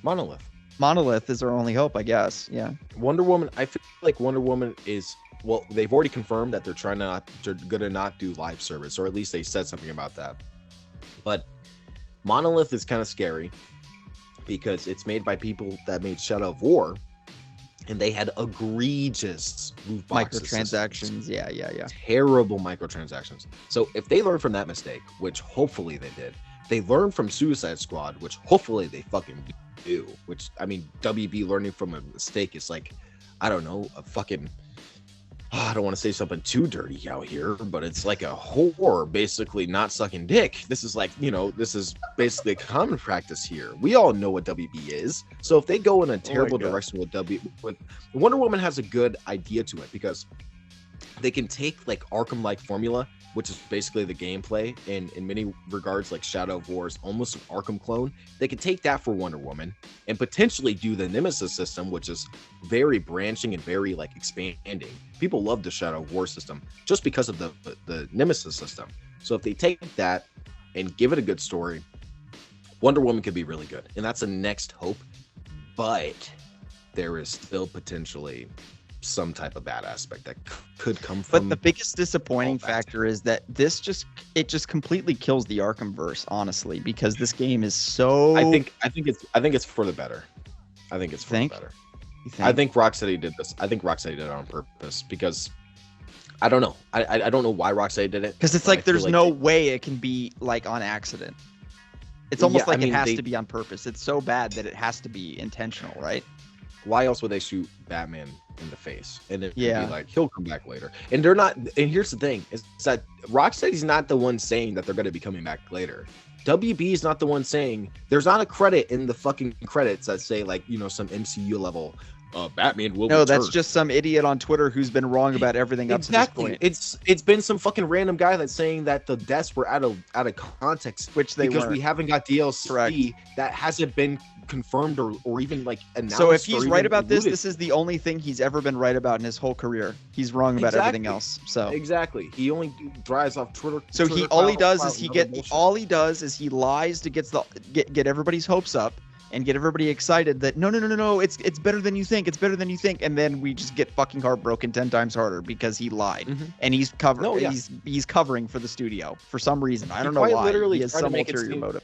Monolith is our only hope, I guess. Yeah. Wonder Woman. I feel like Wonder Woman is, well, they've already confirmed that they're gonna not do live service, or at least they said something about that. But Monolith is kind of scary because it's made by people that made Shadow of War, and they had egregious loot boxes, microtransactions. Yeah. Terrible microtransactions. So if they learn from that mistake, which hopefully they did, they learn from Suicide Squad, which hopefully they fucking do. Which, I mean, WB learning from a mistake is like, I don't know, a fucking, I don't want to say something too dirty out here, but it's like a whore basically not sucking dick. This is like, this is basically a common practice here. We all know what WB is. So if they go in a terrible direction with Wonder Woman has a good idea to it, because they can take like Arkham-like formula, which is basically the gameplay, and in many regards like Shadow of War is almost an Arkham clone. They can take that for Wonder Woman and potentially do the Nemesis system, which is very branching and very like expanding. People love the Shadow of War system just because of the Nemesis system. So if they take that and give it a good story, Wonder Woman could be really good, and that's the next hope. But there is still potentially some type of bad aspect that could come from. But the biggest disappointing factor is that this just completely kills the Arkhamverse, honestly, because this game is so. I think it's for the better. I think it's for the better. I think Rocksteady did this. I think Rocksteady did it on purpose, because I don't know. I don't know why Rocksteady did it. Because it's like there's no way it can be like on accident. It's almost like it has to be on purpose. It's so bad that it has to be intentional, right? Why else would they shoot Batman in the face and then be like, he'll come back later? And they're not. And here's the thing: is that Rocksteady's not the one saying that they're going to be coming back later. WB is not the one saying. There's not a credit in the fucking credits that say like, some MCU level. Batman will. No, that's just some idiot on Twitter who's been wrong about everything up to this point. It's been some fucking random guy that's saying that the deaths were out of context, which they because weren't. We haven't got DLC that hasn't been confirmed or even like announced. So if he's right about this is the only thing he's ever been right about in his whole career. He's wrong about everything else. So exactly, he only drives off Twitter. So all he does is he lies to get everybody's hopes up and get everybody excited that no, it's better than you think. It's better than you think. And then we just get fucking heartbroken 10 times harder because he lied. Mm-hmm. And he's covering. He's covering for the studio for some reason. I don't know why. He has some ulterior motive.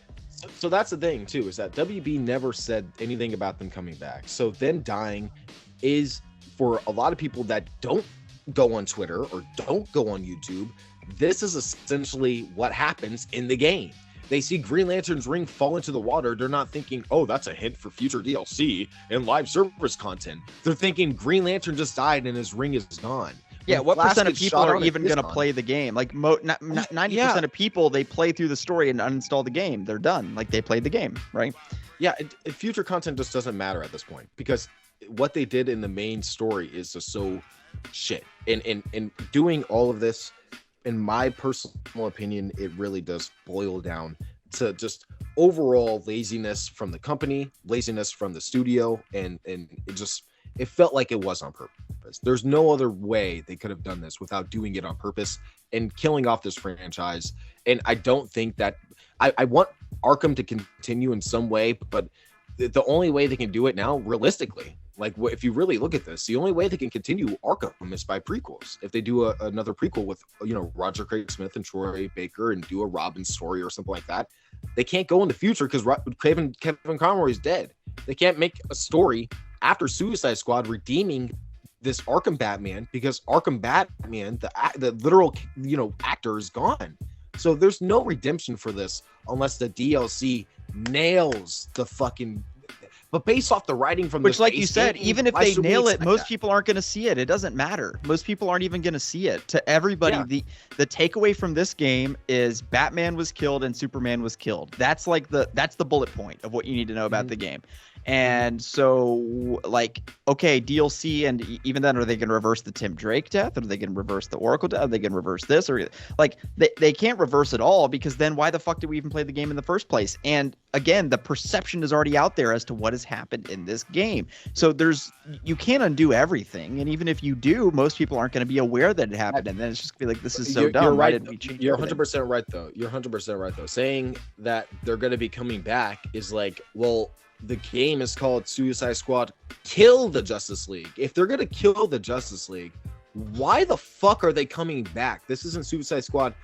So that's the thing too, is that WB never said anything about them coming back. So them dying is, for a lot of people that don't go on Twitter or don't go on YouTube, this is essentially what happens in the game. They see Green Lantern's ring fall into the water. They're not thinking, oh, that's a hint for future DLC and live service content. They're thinking Green Lantern just died and his ring is gone. Yeah, When what Flash percent of gets people shot are on, even it is going to on. play the game? Like 90% of people, they play through the story and uninstall the game. They're done. Like they played the game, right? Yeah, future content just doesn't matter at this point because what they did in the main story is just so shit. And doing all of this, in my personal opinion, it really does boil down to just overall laziness from the company, laziness from the studio, and it felt like it was on purpose. There's no other way they could have done this without doing it on purpose and killing off this franchise. And I don't think that I want Arkham to continue in some way, but the only way they can do it now, realistically, like if you really look at this, the only way they can continue Arkham is by prequels. If they do another prequel with Roger Craig Smith and Troy Baker and do a Robin story or something like that, they can't go in the future because Kevin Conroy is dead. They can't make a story after Suicide Squad redeeming this Arkham Batman because Arkham Batman, the literal actor, is gone. So there's no redemption for this unless the DLC nails the fucking. But based off the writing from which, this like you said, game, even if why they should we nail it, expect most that? people aren't going to see it. It doesn't matter. Most people aren't even going to see it. To everybody, Yeah. the takeaway from this game is Batman was killed and Superman was killed. That's like that's the bullet point of what you need to know about the game. And so, like, okay, DLC, and even then, are they going to reverse the Tim Drake death? Are they going to reverse the Oracle death? Are they going to reverse this? Or like, they can't reverse it all because then why the fuck did we even play the game in the first place? And again, the perception is already out there as to what has happened in this game. So you can't undo everything, and even if you do, most people aren't going to be aware that it happened, and then it's just going to be like, this is so dumb. You're Why right. didn't we change You're everything? 100% right though. You're 100% right though. Saying that they're going to be coming back is like, well, the game is called Suicide Squad Kill the Justice League. If they're going to kill the Justice League, why the fuck are they coming back? This isn't Suicide Squad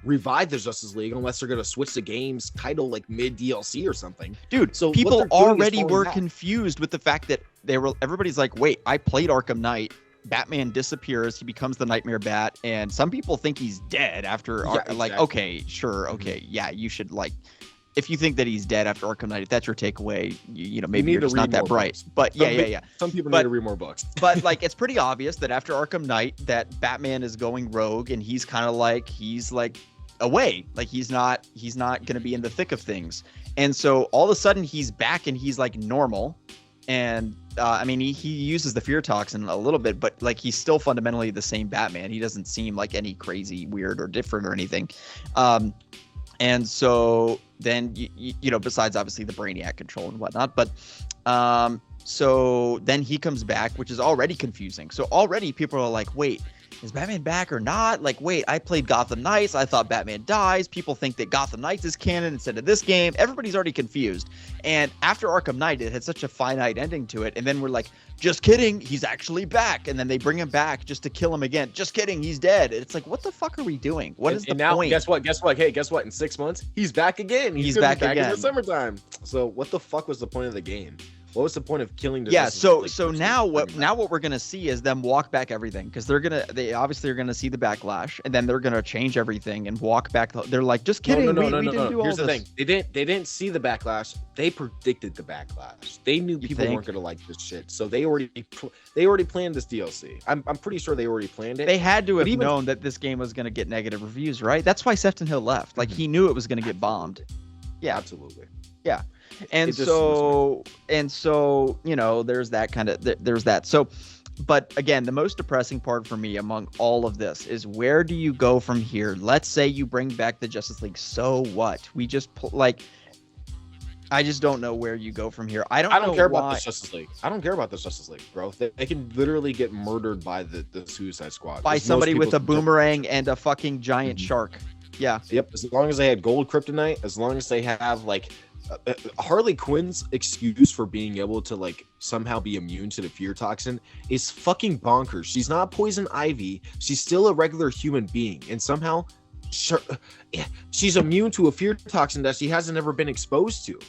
Revive the Justice League unless they're going to switch the game's title like mid DLC or something. Dude, So what people they're doing is already falling were back. confused with the fact that everybody's like, wait, I played Arkham Knight. Batman disappears. He becomes the Nightmare Bat. And some people think he's dead after, like, exactly. okay, sure. Okay. Yeah. You should, like, if you think that he's dead after Arkham Knight, if that's your takeaway, maybe need you're to just read not that more bright. books. But yeah. Some people But- need to read more books. But like, it's pretty obvious that after Arkham Knight, that Batman is going rogue, and he's kind of like, he's like away, like he's not going to be in the thick of things. And so all of a sudden he's back and he's like normal. And I mean, he uses the fear toxin a little bit, but like he's still fundamentally the same Batman. He doesn't seem like any crazy, weird, or different or anything. And so then, besides obviously the Brainiac control and whatnot, but so then he comes back, which is already confusing. So already people are like, wait, is Batman back or not? Like, wait, I played Gotham Knights. I thought Batman dies. People think that Gotham Knights is canon instead of this game. Everybody's already confused. And after Arkham Knight, it had such a finite ending to it. And then we're like, just kidding, he's actually back. And then they bring him back just to kill him again. Just kidding, he's dead. It's like, what the fuck are we doing? What is the now, point? Guess what? Hey, guess what? In 6 months, he's back again. He's gonna back be in again. the summertime. So what the fuck was the point of the game? What was the point of killing? Yeah, so now what we're gonna see is them walk back everything, because they obviously are gonna see the backlash, and then they're gonna change everything and walk back. They're like, just kidding. No. We didn't do all Here's the this. thing: they didn't see the backlash. They predicted the backlash. They knew people think? weren't gonna like this shit, so they already planned this DLC. I'm pretty sure they already planned it. They had to have even- known that this game was gonna get negative reviews, right? That's why Sefton Hill left. Like, he knew it was gonna get bombed. Yeah. Absolutely. And It just so there's that kind of there's that. So, but again, the most depressing part for me among all of this is, where do you go from here? Let's say you bring back the Justice League. So what? We just I just don't know where you go from here. I don't care why. about this Justice League. I don't care about this Justice League, bro. They can literally get murdered by the Suicide Squad. By As most somebody with people a boomerang and a fucking giant shark. Yeah. Yep. As long as they had gold kryptonite, as long as they have Harley Quinn's excuse for being able to somehow be immune to the fear toxin is fucking bonkers. She's not Poison Ivy. She's still a regular human being, and somehow she's immune to a fear toxin that she hasn't ever been exposed to.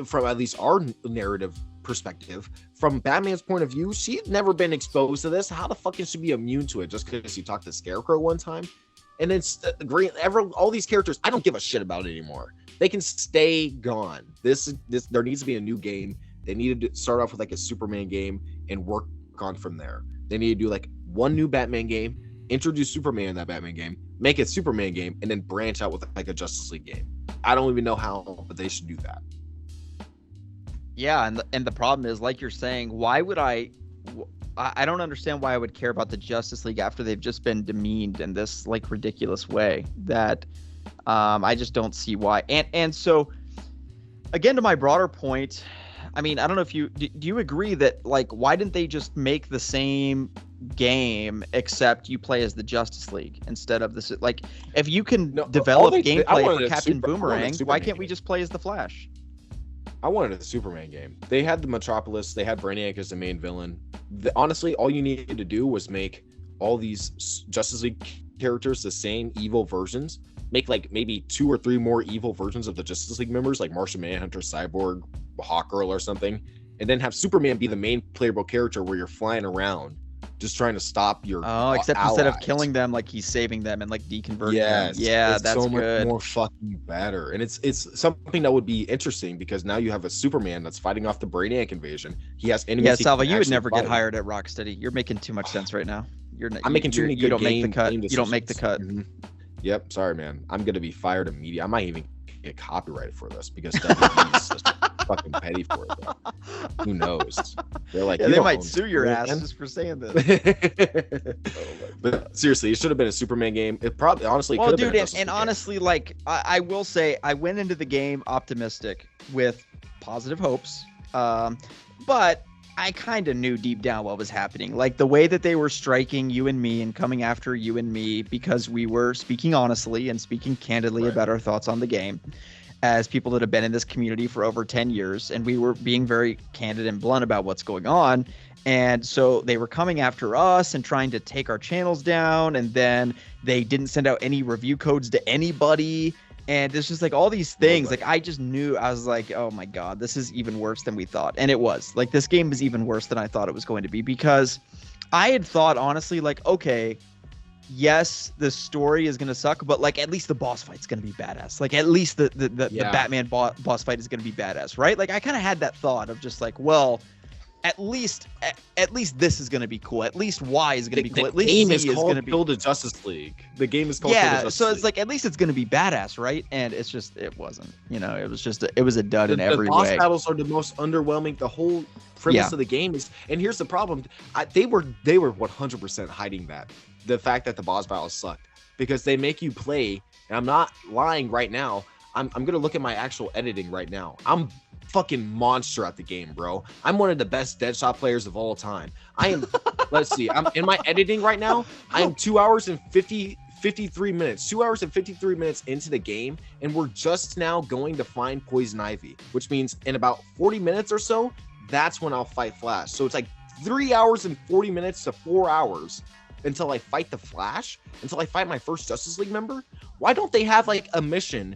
From at least our narrative perspective, from Batman's point of view, she'd never been exposed to this. How the fuck can she be immune to it just because you talked to Scarecrow one time? And it's all these characters, I don't give a shit about it anymore. They can stay gone. There needs to be a new game. They needed to start off with a Superman game and work on from there. They need to do one new Batman game, introduce Superman in that Batman game, make it Superman game, and then branch out with like a Justice League game. I don't even know how, but they should do that. Yeah, and the problem is, like you're saying, why would I don't understand why I would care about the Justice League after they've just been demeaned in this like ridiculous way that I just don't see why. And so again, to my broader point, I mean, I don't know if do you agree that like why didn't they just make the same game except you play as the Justice League instead of this? Like if you can develop gameplay for Captain Boomerang, why can't we just play as the Flash? I wanted a Superman game. They had the Metropolis. They had Brainiac as the main villain. Honestly, all you needed to do was make all these Justice League characters the same evil versions. Make like maybe 2 or 3 more evil versions of the Justice League members, like Martian Manhunter, Cyborg, Hawkgirl, or something. And then have Superman be the main playable character where you're flying around just trying to stop your except allies. Instead of killing them, like he's saving them and like deconverting them. Yeah, that's so good. Much more fucking better. And it's something that would be interesting because now you have a Superman that's fighting off the Brainiac invasion. He has enemies. Yeah, Salva, you would never get hired at Rocksteady. You're making too much sense right now. I'm making too many good make the cut. You don't make the cut. Mm-hmm. Yep, sorry, man. I'm gonna be fired immediately. I might even get copyrighted for this because WB is just fucking petty for it. Bro. Who knows? They're like, they might sue your ass just for saying this. But seriously, it should have been a Superman game. It probably, honestly, well, dude, and honestly, like I will say, I went into the game optimistic with positive hopes, but I kind of knew deep down what was happening. Like the way that they were striking you and me and coming after you and me because we were speaking honestly and speaking candidly about our thoughts on the game as people that have been in this community for over 10 years. And we were being very candid and blunt about what's going on. And so they were coming after us and trying to take our channels down. And then they didn't send out any review codes to anybody. And it's just like all these things, like I just knew, I was like, oh my God, this is even worse than we thought. And it was like, this game is even worse than I thought it was going to be because I had thought honestly, like, okay, yes, the story is going to suck, but like at least the boss fight's going to be badass. Like at least the Batman boss fight is going to be badass, right? Like I kind of had that thought of just like, well, at least this is going to be cool. At least Y is going to be cool. At least game C is going to be Kill the Justice League. The game is called Kill the Justice so it's League. like at least it's going to be badass, right? And it's just it wasn't. You know, it was just it was a dud in every way. The boss way. battles are the most underwhelming. The whole premise of the game is, and here's the problem: they were 100% hiding that the fact that the boss battles sucked because they make you play. And I'm not lying right now. I'm gonna look at my actual editing right now. I'm fucking monster at the game, bro. I'm one of the best Deadshot players of all time. I am let's see, I'm in my editing right now. I am 2 hours and 53 minutes. 2 hours and 53 minutes into the game, and we're just now going to find Poison Ivy, which means in about 40 minutes or so, that's when I'll fight Flash. So it's like 3 hours and 40 minutes to 4 hours until I fight the Flash, until I fight my first Justice League member. Why don't they have like a mission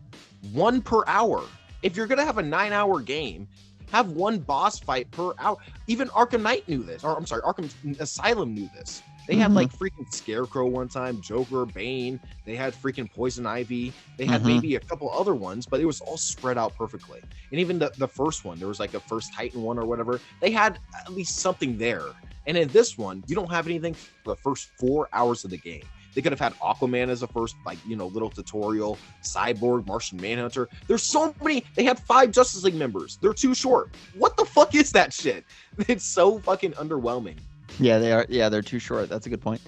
1 per hour? If you're gonna have a 9-hour game, have 1 boss fight per hour. Even Arkham Knight knew this, or I'm sorry, Arkham Asylum knew this. They had like freaking Scarecrow one time, Joker, Bane. They had freaking Poison Ivy. They had maybe a couple other ones, but it was all spread out perfectly. And even the first one, there was like a first Titan one or whatever. They had at least something there. And in this one, you don't have anything for the first 4 hours of the game. They could have had Aquaman as a first, like, you know, little tutorial, Cyborg, Martian Manhunter. There's so many. They have 5 Justice League members. They're too short. What the fuck is that shit? It's so fucking underwhelming. Yeah, they are. Yeah, they're too short. That's a good point.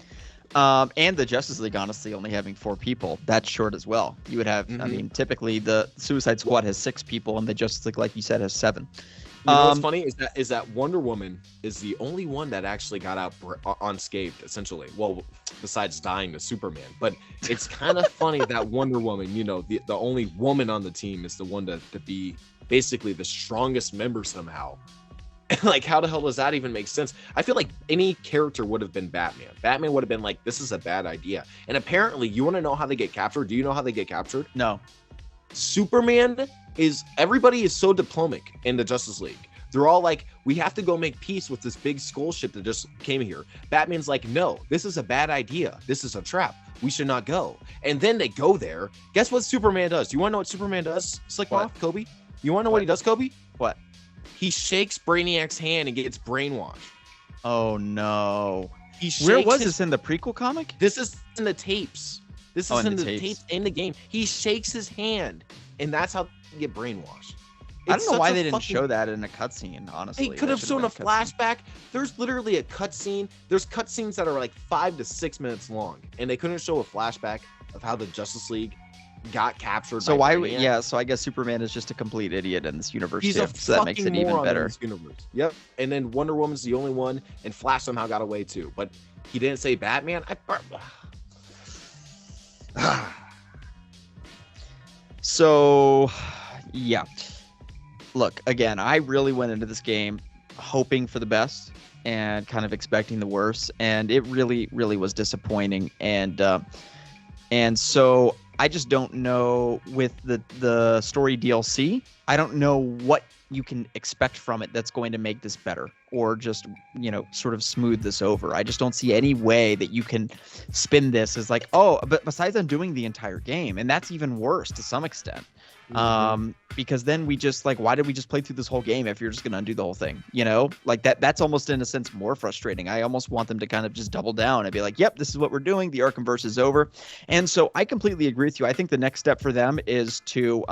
And the Justice League, honestly, only having 4 people, that's short as well. You would have, I mean, typically the Suicide Squad has 6 people and the Justice League, like you said, has 7. You know what's funny is that Wonder Woman is the only one that actually got out unscathed, essentially. Well, besides dying to Superman. But it's kind of funny that Wonder Woman, you know, the only woman on the team is the one to be basically the strongest member somehow. Like, how the hell does that even make sense? I feel like any character would have been Batman. Batman would have been like, this is a bad idea. And apparently, you want to know how they get captured? Do you know how they get captured? No. Superman everybody is so diplomatic in the Justice League. They're all like, we have to go make peace with this big skull ship that just came here. Batman's like, no, this is a bad idea. This is a trap. We should not go. And then they go there. Guess what Superman does? You want to know what Superman does, Slickmoth, Kobe? You want to know what he does, Kobe? What? He shakes Brainiac's hand and gets brainwashed. Oh, no. Where was this in the prequel comic? This is in the tapes. This is in in the the tapes. tapes in the game. He shakes his hand, and that's how you get brainwashed. I don't know why they didn't show that in a cutscene, honestly. They could have shown a flashback. There's literally a cutscene. There's cutscenes that are like 5 to 6 minutes long, and they couldn't show a flashback of how the Justice League got captured. So why? Yeah. So I guess Superman is just a complete idiot in this universe. He's too, so that makes it even better. In this universe. Yep. And then Wonder Woman's the only one, and Flash somehow got away too. But he didn't say Batman. So, yeah. Look, again, I really went into this game hoping for the best and kind of expecting the worst, and it really, really was disappointing. And so I just don't know with the story DLC. I don't know what you can expect from it that's going to make this better or just, sort of smooth this over. I just don't see any way that you can spin this as like, oh, but besides undoing the entire game, and that's even worse to some extent. Because then we just why did we just play through this whole game if you're just gonna undo the whole thing? That's almost in a sense more frustrating. I almost want them to kind of just double down and be like, yep, this is what we're doing. The Arkhamverse is over. And so I completely agree with you. I think the next step for them is to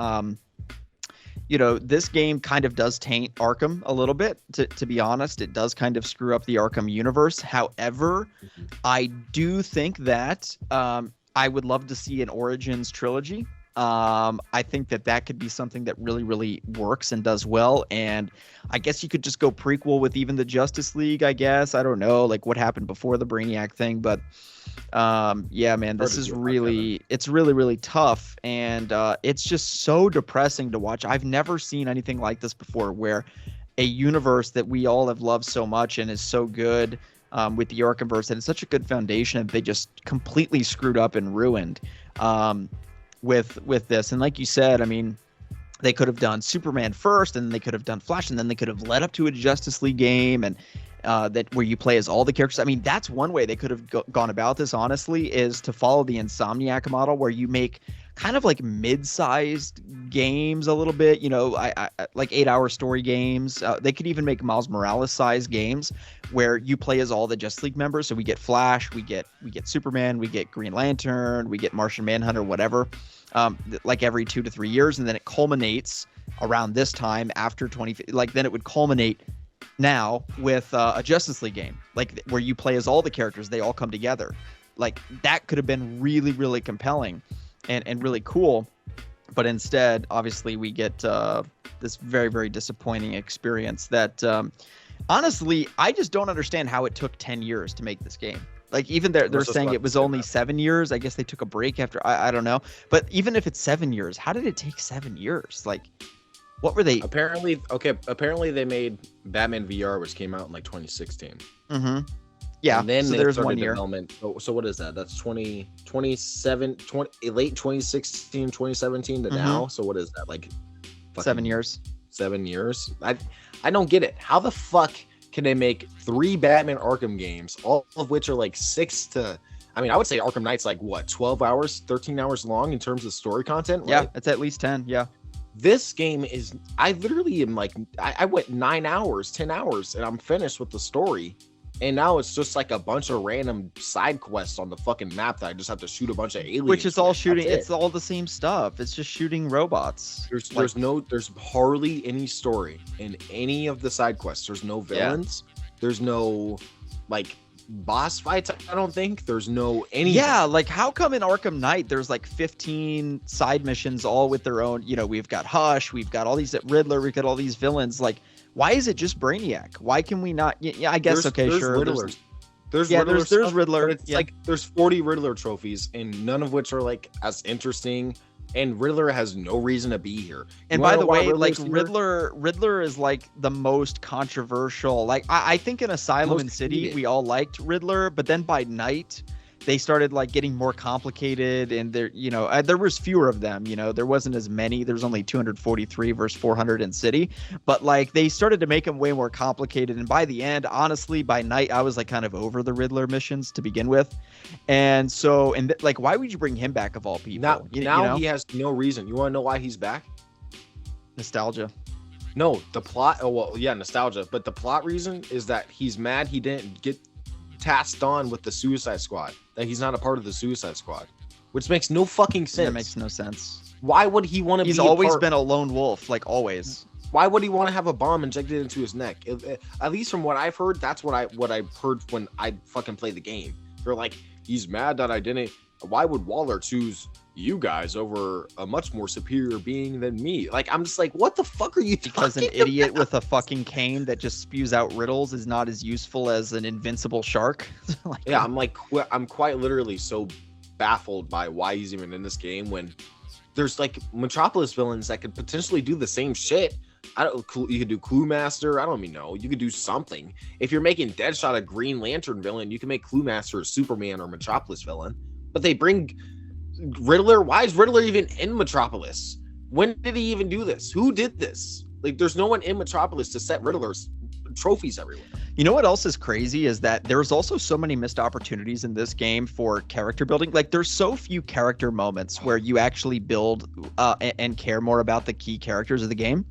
this game kind of does taint Arkham a little bit, to be honest. It does kind of screw up the Arkham universe. However, I do think that I would love to see an Origins trilogy. I think that could be something that really, really works and does well. And I guess you could just go prequel with even the Justice League, I guess. I don't know, what happened before the Brainiac thing. But yeah, man, this is it's really, really tough. And it's just so depressing to watch. I've never seen anything like this before, where a universe that we all have loved so much and is so good with the Arkhamverse, and it's such a good foundation, and they just completely screwed up and ruined. With this. And like you said, I mean, they could have done Superman first, and they could have done Flash, and then they could have led up to a Justice League game, and that where you play as all the characters. I mean, that's one way they could have gone about this, honestly, is to follow the Insomniac model, where you make kind of like mid-sized games a little bit, I like 8-hour story games. They could even make Miles Morales sized games where you play as all the Justice League members. So we get Flash, we get Superman, we get Green Lantern, we get Martian Manhunter, whatever, like every 2 to 3 years. And then it culminates around this time after then it would culminate now with a Justice League game, where you play as all the characters. They all come together. That could have been really, really compelling and really cool. But instead, obviously, we get this very, very disappointing experience that, honestly, I just don't understand how it took 10 years to make this game. Even they're saying it was only 7 years. I guess they took a break after. I don't know. But even if it's 7 years, how did it take 7 years? What were they? Apparently they made Batman VR, which came out in 2016. Mm-hmm. Yeah, and then so there's 1 year. Development. So what is that? That's late 2016, 2017 to now. So what is that? 7 years. 7 years. I don't get it. How the fuck can they make 3 Batman Arkham games, all of which are 6 to? I mean, I would say Arkham Knight's 12 hours, 13 hours long in terms of story content. Right? Yeah, it's at least 10. Yeah. This game is. I literally am I went 9 hours, 10 hours, and I'm finished with the story. And now it's just a bunch of random side quests on the fucking map that I just have to shoot a bunch of aliens. Which is all shooting. It's all the same stuff. It's just shooting robots. There's hardly any story in any of the side quests. There's no villains. Yeah. There's no boss fights. I don't think there's no any. Yeah, how come in Arkham Knight there's 15 side missions all with their own? We've got Hush, we've got all these Riddler, we've got all these villains. Why is it just Brainiac? Why can we not? Yeah, I guess there's sure. Riddlers. There's Riddler. It's there's 40 Riddler trophies, and none of which are as interesting. And Riddler has no reason to be here. And by the way, Riddler is the most controversial. I think in Asylum and City we all liked Riddler, but then by Night they started getting more complicated, and there was fewer of them. There wasn't as many. There was only 243 versus 400 in City, but they started to make them way more complicated. And by the end, honestly, by Night I was kind of over the Riddler missions to begin with. And so, why would you bring him back of all people? Now he has no reason. You want to know why he's back? Nostalgia. No, the plot. Oh well, yeah, nostalgia. But the plot reason is that he's mad he didn't get tasked on with the Suicide Squad, that he's not a part of the Suicide Squad, which makes no fucking sense. That makes no sense. Why would he want to be? He's always been a lone wolf, like always. Why would he want to have a bomb injected into his neck? At least from what I've heard, that's what I've heard when I fucking play the game. They're like, he's mad that I didn't. Why would Waller choose you guys over a much more superior being than me? Like, I'm just like, what the fuck are you talking Because an idiot with a fucking cane that just spews out riddles is not as useful as an invincible shark. Like, yeah, I'm quite literally so baffled by why he's even in this game when there's like Metropolis villains that could potentially do the same shit. You could do Clue Master. I don't even know. You could do something. If you're making Deadshot a Green Lantern villain, you can make Clue Master a Superman or Metropolis villain. But they bring Riddler. Why is Riddler even in Metropolis? When did he even do this? Who did this? Like, there's no one in Metropolis to set Riddler's trophies everywhere. You know what else is crazy is that there's also so many missed opportunities in this game for character building. Like, there's so few character moments where you actually build and care more about the key characters of the game.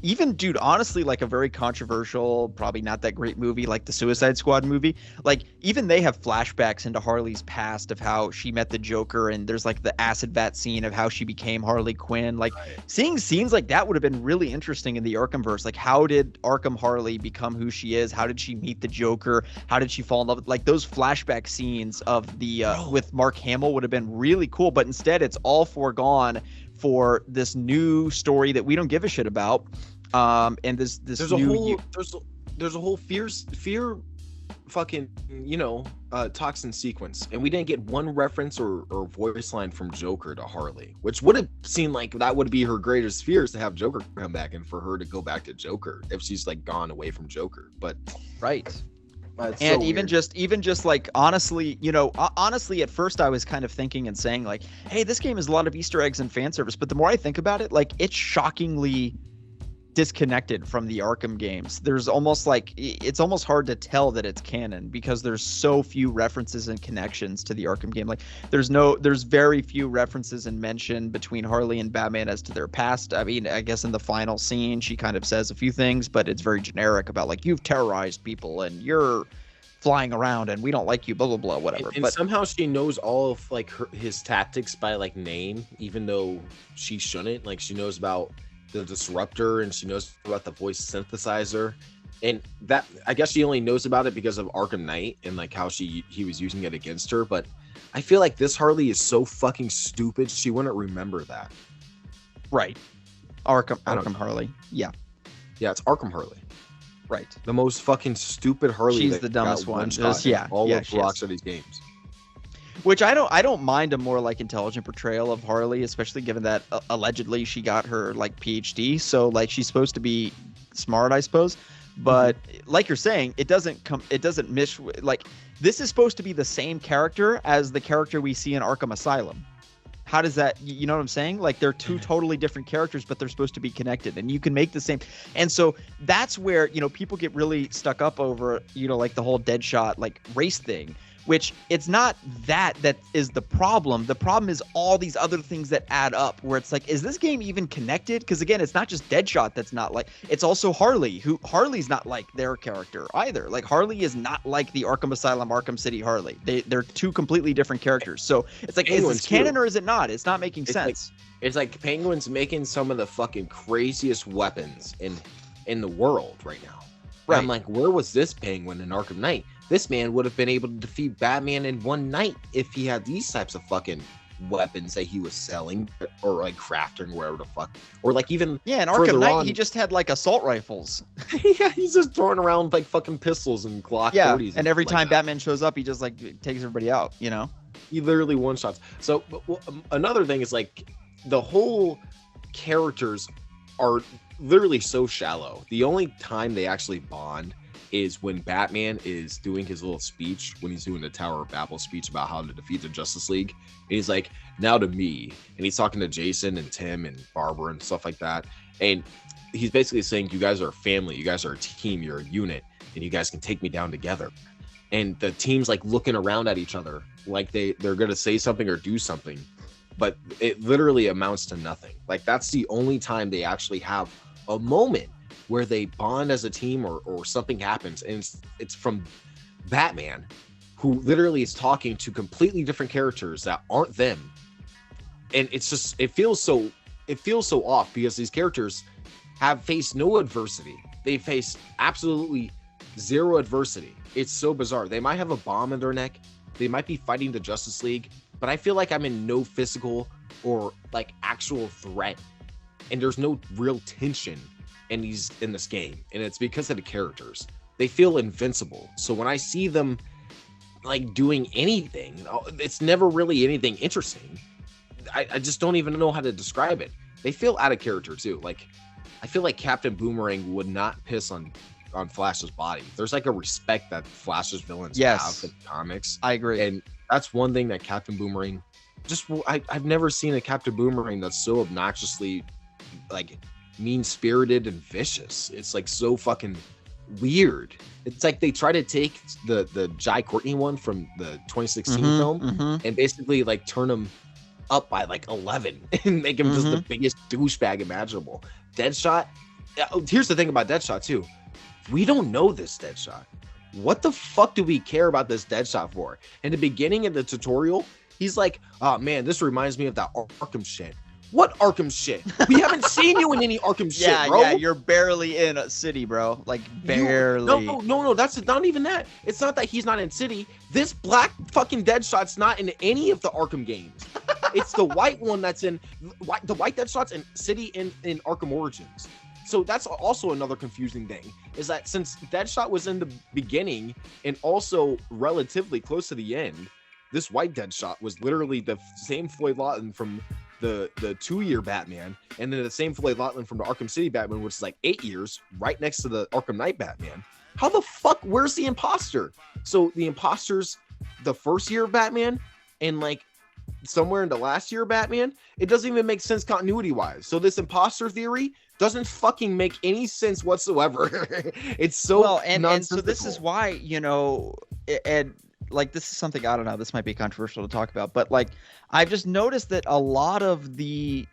Even, dude, honestly, like a very controversial, probably not that great movie, like the Suicide Squad movie, like even they have flashbacks into Harley's past of how she met the Joker, and there's like the acid vat scene of how she became Harley Quinn. Like, seeing scenes like that would have been really interesting in the Arkhamverse. Like, how did Arkham Harley become who she is? How did she meet the Joker? How did she fall in love with, like, those flashback scenes of the with Mark Hamill would have been really cool, but instead it's all foregone for this new story that we don't give a shit about. And this there's a whole fear fucking, toxin sequence, and we didn't get one reference or voice line from Joker to Harley, which would have seemed like that would be her greatest fears, to have Joker come back and for her to go back to Joker if she's like gone away from Joker. But right. And so even just like, honestly, at first I was kind of thinking and saying like, hey, this game has a lot of Easter eggs and fan service. But the more I think about it, like, it's shockingly disconnected from the Arkham games. There's almost like, it's almost hard to tell that it's canon because there's so few references and connections to the Arkham game. Like, there's very few references and mention between Harley and Batman as to their past. I mean, I guess in the final scene she kind of says a few things, but it's very generic about like, you've terrorized people and you're flying around and we don't like you, blah blah blah, whatever. And but somehow she knows all of like his tactics by like name, even though she shouldn't. Like, she knows about the disruptor and she knows about the voice synthesizer, and that, I guess she only knows about it because of Arkham Knight and like how he was using it against her. But I feel like this Harley is so fucking stupid, she wouldn't remember that. Right. Arkham Harley. Yeah, it's Arkham Harley. Right. The most fucking stupid Harley. She's the dumbest one. All of Rocksteady's games. Which I don't mind a more like intelligent portrayal of Harley, especially given that allegedly she got her like PhD, so like she's supposed to be smart, I suppose. But like you're saying, it doesn't mish, like, this is supposed to be the same character as the character we see in Arkham Asylum. How does that, you know what I'm saying? Like, they're two totally different characters, but they're supposed to be connected, and you can make the same. And so that's where, people get really stuck up over, like the whole Deadshot like race thing, which it's not that is the problem. The problem is all these other things that add up, where it's like, is this game even connected? Because again, it's not just Deadshot that's not like, it's also Harley's not like their character either. Like, Harley is not like the Arkham Asylum, Arkham City Harley. They're two completely different characters. So it's like, is this canon or is it not? It's not making sense. It's like Penguin's making some of the fucking craziest weapons in the world right now. Right. I'm like, where was this Penguin in Arkham Knight? This man would have been able to defeat Batman in one night if he had these types of fucking weapons that he was selling or like crafting, wherever the fuck. Or like even in Arkham Knight, he just had like assault rifles. Yeah, he's just throwing around like fucking pistols and Glock 40s. And every time Batman shows up, he just like takes everybody out, He literally one-shots. So another thing is like, the whole characters are literally so shallow. The only time they actually bond is when Batman is doing his little speech, when he's doing the Tower of Babel speech about how to defeat the Justice League. And he's like, now to me. And he's talking to Jason and Tim and Barbara and stuff like that. And he's basically saying, you guys are a family. You guys are a team. You're a unit. And you guys can take me down together. And the team's like looking around at each other like they're going to say something or do something. But it literally amounts to nothing. Like, that's the only time they actually have a moment where they bond as a team or something happens, and it's from Batman, who literally is talking to completely different characters that aren't them. And it's just, it feels so off because these characters have faced no adversity. They face absolutely zero adversity. It's so bizarre. They might have a bomb in their neck. They might be fighting the Justice League, but I feel like I'm in no physical or like actual threat. And there's no real tension in this game. And it's because of the characters. They feel invincible. So when I see them like doing anything, it's never really anything interesting. I just don't even know how to describe it. They feel out of character too. Like, I feel like Captain Boomerang would not piss on Flash's body. There's like a respect that Flash's villains have in comics. I agree. And that's one thing that Captain Boomerang I've never seen a Captain Boomerang that's so obnoxiously like mean-spirited and vicious. It's like so fucking weird. It's like they try to take the Jai Courtney one from the 2016 film and basically like turn him up by like 11 and make him just the biggest douchebag imaginable. Deadshot, here's the thing about Deadshot too. We don't know this Deadshot. What the fuck do we care about this Deadshot for? In the beginning of the tutorial, he's like, oh man, this reminds me of that Arkham shit. What Arkham shit? We haven't seen you in any Arkham shit, bro. Yeah, you're barely in a city, bro. Like, barely. No, that's not even that. It's not that he's not in city. This black fucking Deadshot's not in any of the Arkham games. It's the white one that's in... The white Deadshot's in city in Arkham Origins. So that's also another confusing thing, is that since Deadshot was in the beginning and also relatively close to the end, this white Deadshot was literally the same Floyd Lawton from the 2-year Batman, and then the same Floyd Lawton from the Arkham City Batman, which is like 8 years, right next to the Arkham Knight Batman. How the fuck? Where's the imposter? So the imposter's the first year of Batman, and like somewhere in the last year of Batman. It doesn't even make sense continuity wise. So this imposter theory doesn't fucking make any sense whatsoever. It's so well, and so this is why, you know, and like, this is something, I don't know, this might be controversial to talk about, but like, I've just noticed that a lot of the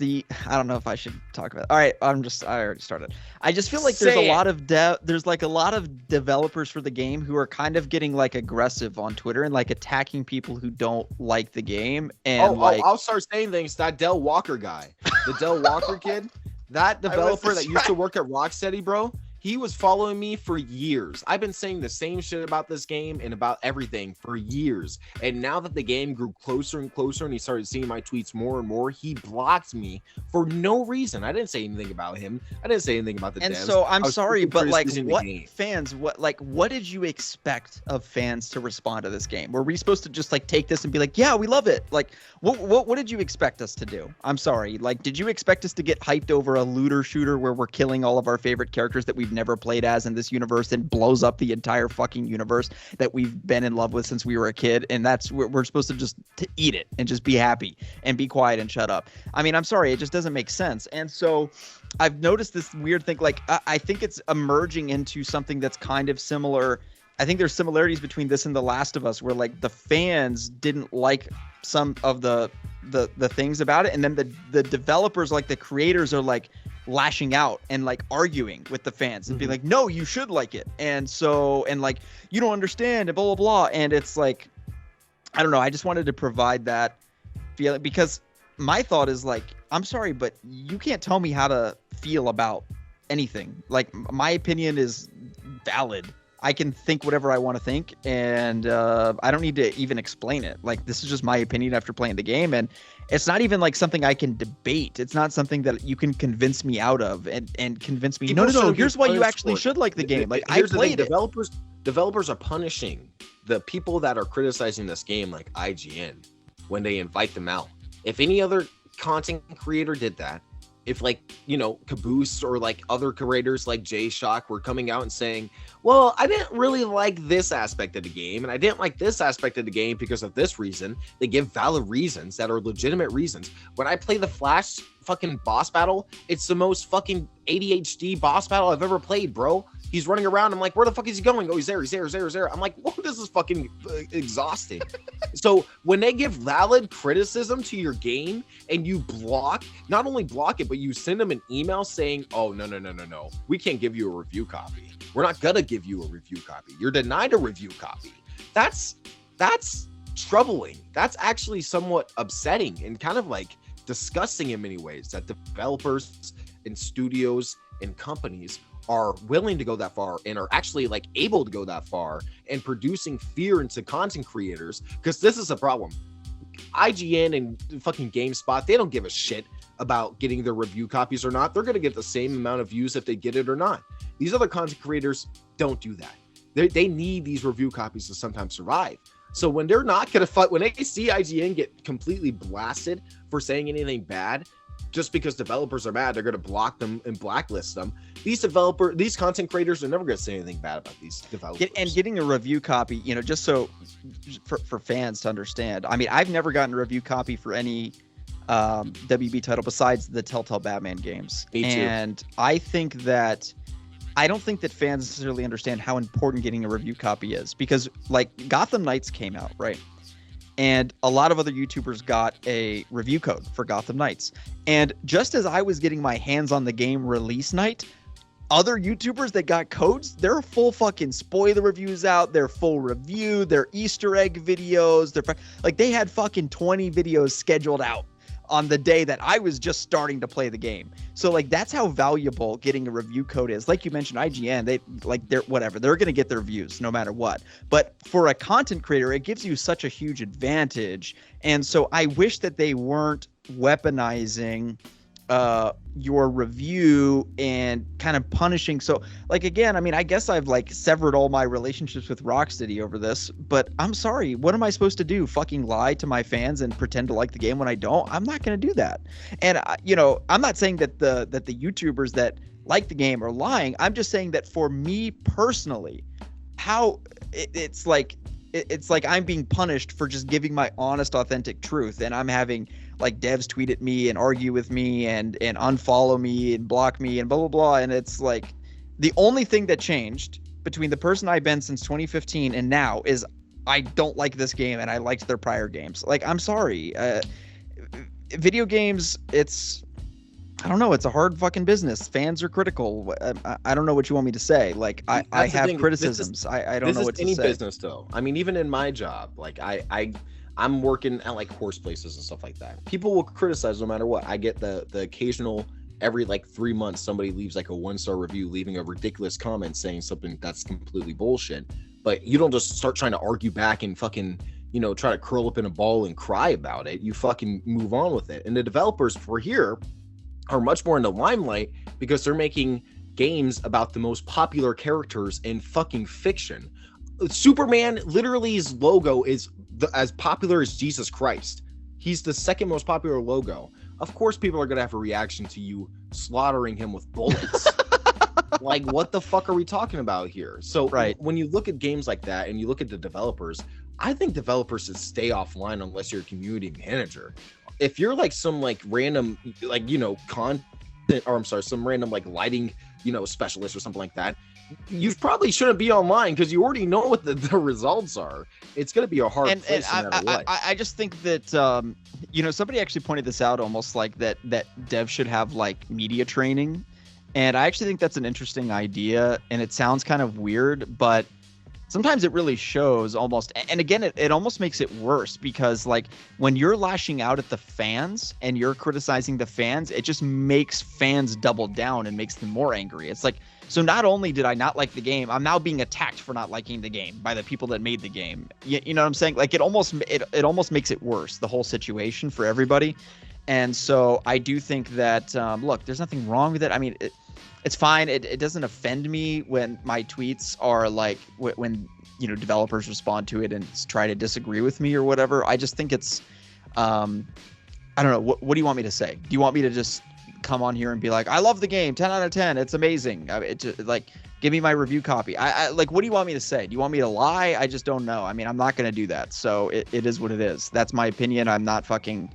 I don't know if I should talk about it. All right, I already started. I just feel like there's a lot of developers for the game who are kind of getting like aggressive on Twitter and like attacking people who don't like the game. And I'll start saying things. That Del Walker guy, the Del Walker kid, that developer that used to work at Rocksteady, bro. He was following me for years. I've been saying the same shit about this game and about everything for years. And now that the game grew closer and closer and he started seeing my tweets more and more, he blocked me for no reason. I didn't say anything about him. I didn't say anything about the devs. And so I'm sorry, but like, what did you expect of fans to respond to this game? Were we supposed to just like take this and be like, yeah, we love it? Like, what did you expect us to do? I'm sorry. Like, did you expect us to get hyped over a looter shooter where we're killing all of our favorite characters that we've never played as in this universe and blows up the entire fucking universe that we've been in love with since we were a kid? And that's we're supposed to just eat it and just be happy and be quiet and shut up. I mean, I'm sorry, it just doesn't make sense. And so I've noticed this weird thing. Like, I think it's emerging into something that's kind of similar. I think there's similarities between this and The Last of Us, where like the fans didn't like some of the things about it, and then the developers, like the creators, are like lashing out and like arguing with the fans and being like, no, you should like it, and like, you don't understand, and blah blah blah. And it's like, I don't know, I just wanted to provide that feeling, because my thought is like, I'm sorry, but you can't tell me how to feel about anything. Like, my opinion is valid. I can think whatever I want to think, and I don't need to even explain it. Like, this is just my opinion after playing the game, and it's not even like something I can debate. It's not something that you can convince me out of and convince me, no, here's why you actually should like the game. Like, I played it. Developers are punishing the people that are criticizing this game, like IGN, when they invite them out. If any other content creator did that, if like, you know, Caboose or like other creators like J-Shock were coming out and saying, well, I didn't really like this aspect of the game, and I didn't like this aspect of the game because of this reason, they give valid reasons that are legitimate reasons. When I play the Flash fucking boss battle, it's the most fucking ADHD boss battle I've ever played, bro. He's running around. I'm like, where the fuck is he going? Oh, he's there. I'm like, whoa, this is fucking exhausting. So when they give valid criticism to your game and you not only block it, but you send them an email saying, oh, no. We can't give you a review copy. We're not going to give you a review copy. You're denied a review copy. That's troubling. That's actually somewhat upsetting and kind of like disgusting in many ways that developers and studios and companies are willing to go that far and are actually like able to go that far and producing fear into content creators, because this is a problem. IGN and fucking GameSpot, they don't give a shit about getting their review copies or not. They're going to get the same amount of views if they get it or not. These other content creators don't do that. They need these review copies to sometimes survive. So when they're not going to fight, when they see IGN get completely blasted for saying anything bad, just because developers are mad, they're going to block them and blacklist them. These content creators are never going to say anything bad about these developers. And getting a review copy, you know, just so for fans to understand. I mean, I've never gotten a review copy for any WB title besides the Telltale Batman games. Me too. And I don't think that fans necessarily understand how important getting a review copy is, because like Gotham Knights came out, right? And a lot of other YouTubers got a review code for Gotham Knights. And just as I was getting my hands on the game release night, other YouTubers that got codes, their full fucking spoiler reviews out, their full review, their Easter egg videos, they had fucking 20 videos scheduled out on the day that I was just starting to play the game. So like that's how valuable getting a review code is. Like you mentioned, IGN, they're going to get their views no matter what. But for a content creator, it gives you such a huge advantage. And so I wish that they weren't weaponizing your review and kind of punishing. So like, again, I mean, I guess I've like severed all my relationships with Rocksteady over this, but I'm sorry, what am I supposed to do? Fucking lie to my fans and pretend to like the game when I don't? I'm not going to do that. And you know, I'm not saying that the YouTubers that like the game are lying. I'm just saying that for me personally, how it's like I'm being punished for just giving my honest, authentic truth, and I'm having like devs tweet at me and argue with me and unfollow me and block me and blah blah blah. And it's like the only thing that changed between the person I've been since 2015 and now is I don't like this game and I liked their prior games. Like, I'm sorry, video games, I don't know, it's a hard fucking business. Fans are critical. I don't know what you want me to say. Like, I have criticisms. I don't know what to say. This is any business though. I mean, even in my job, like I'm working at like horse places and stuff like that. People will criticize no matter what. I get the occasional, every like 3 months, somebody leaves like a 1-star review, leaving a ridiculous comment saying something that's completely bullshit. But you don't just start trying to argue back and fucking, you know, try to curl up in a ball and cry about it. You fucking move on with it. And the developers for here are much more in the limelight because they're making games about the most popular characters in fucking fiction. Superman, literally his logo is as popular as Jesus Christ. He's the second most popular logo. Of course people are going to have a reaction to you slaughtering him with bullets. Like, what the fuck are we talking about here? So right. When you look at games like that and you look at the developers, I think developers should stay offline unless you're a community manager. If you're like some like random, like, you know, some random like lighting, you know, specialist or something like that, you probably shouldn't be online because you already know what the results are. It's going to be a hard place no matter what. I just think that, you know, somebody actually pointed this out, almost like that devs should have like media training. And I actually think that's an interesting idea. And it sounds kind of weird, but sometimes it really shows almost. And again, it almost makes it worse because like when you're lashing out at the fans and you're criticizing the fans, it just makes fans double down and makes them more angry. It's like, so not only did I not like the game, I'm now being attacked for not liking the game by the people that made the game. You know what I'm saying? Like it almost makes it worse, the whole situation for everybody. And so I do think that, look, there's nothing wrong with it. I mean, it's fine. It doesn't offend me when my tweets are like, when, you know, developers respond to it and try to disagree with me or whatever. I just think it's, I don't know. What do you want me to say? Do you want me to just come on here and be like, I love the game, 10 out of 10. It's amazing. Like, give me my review copy. I like, what do you want me to say? Do you want me to lie? I just don't know. I mean, I'm not going to do that. So it is what it is. That's my opinion. I'm not sugarcoating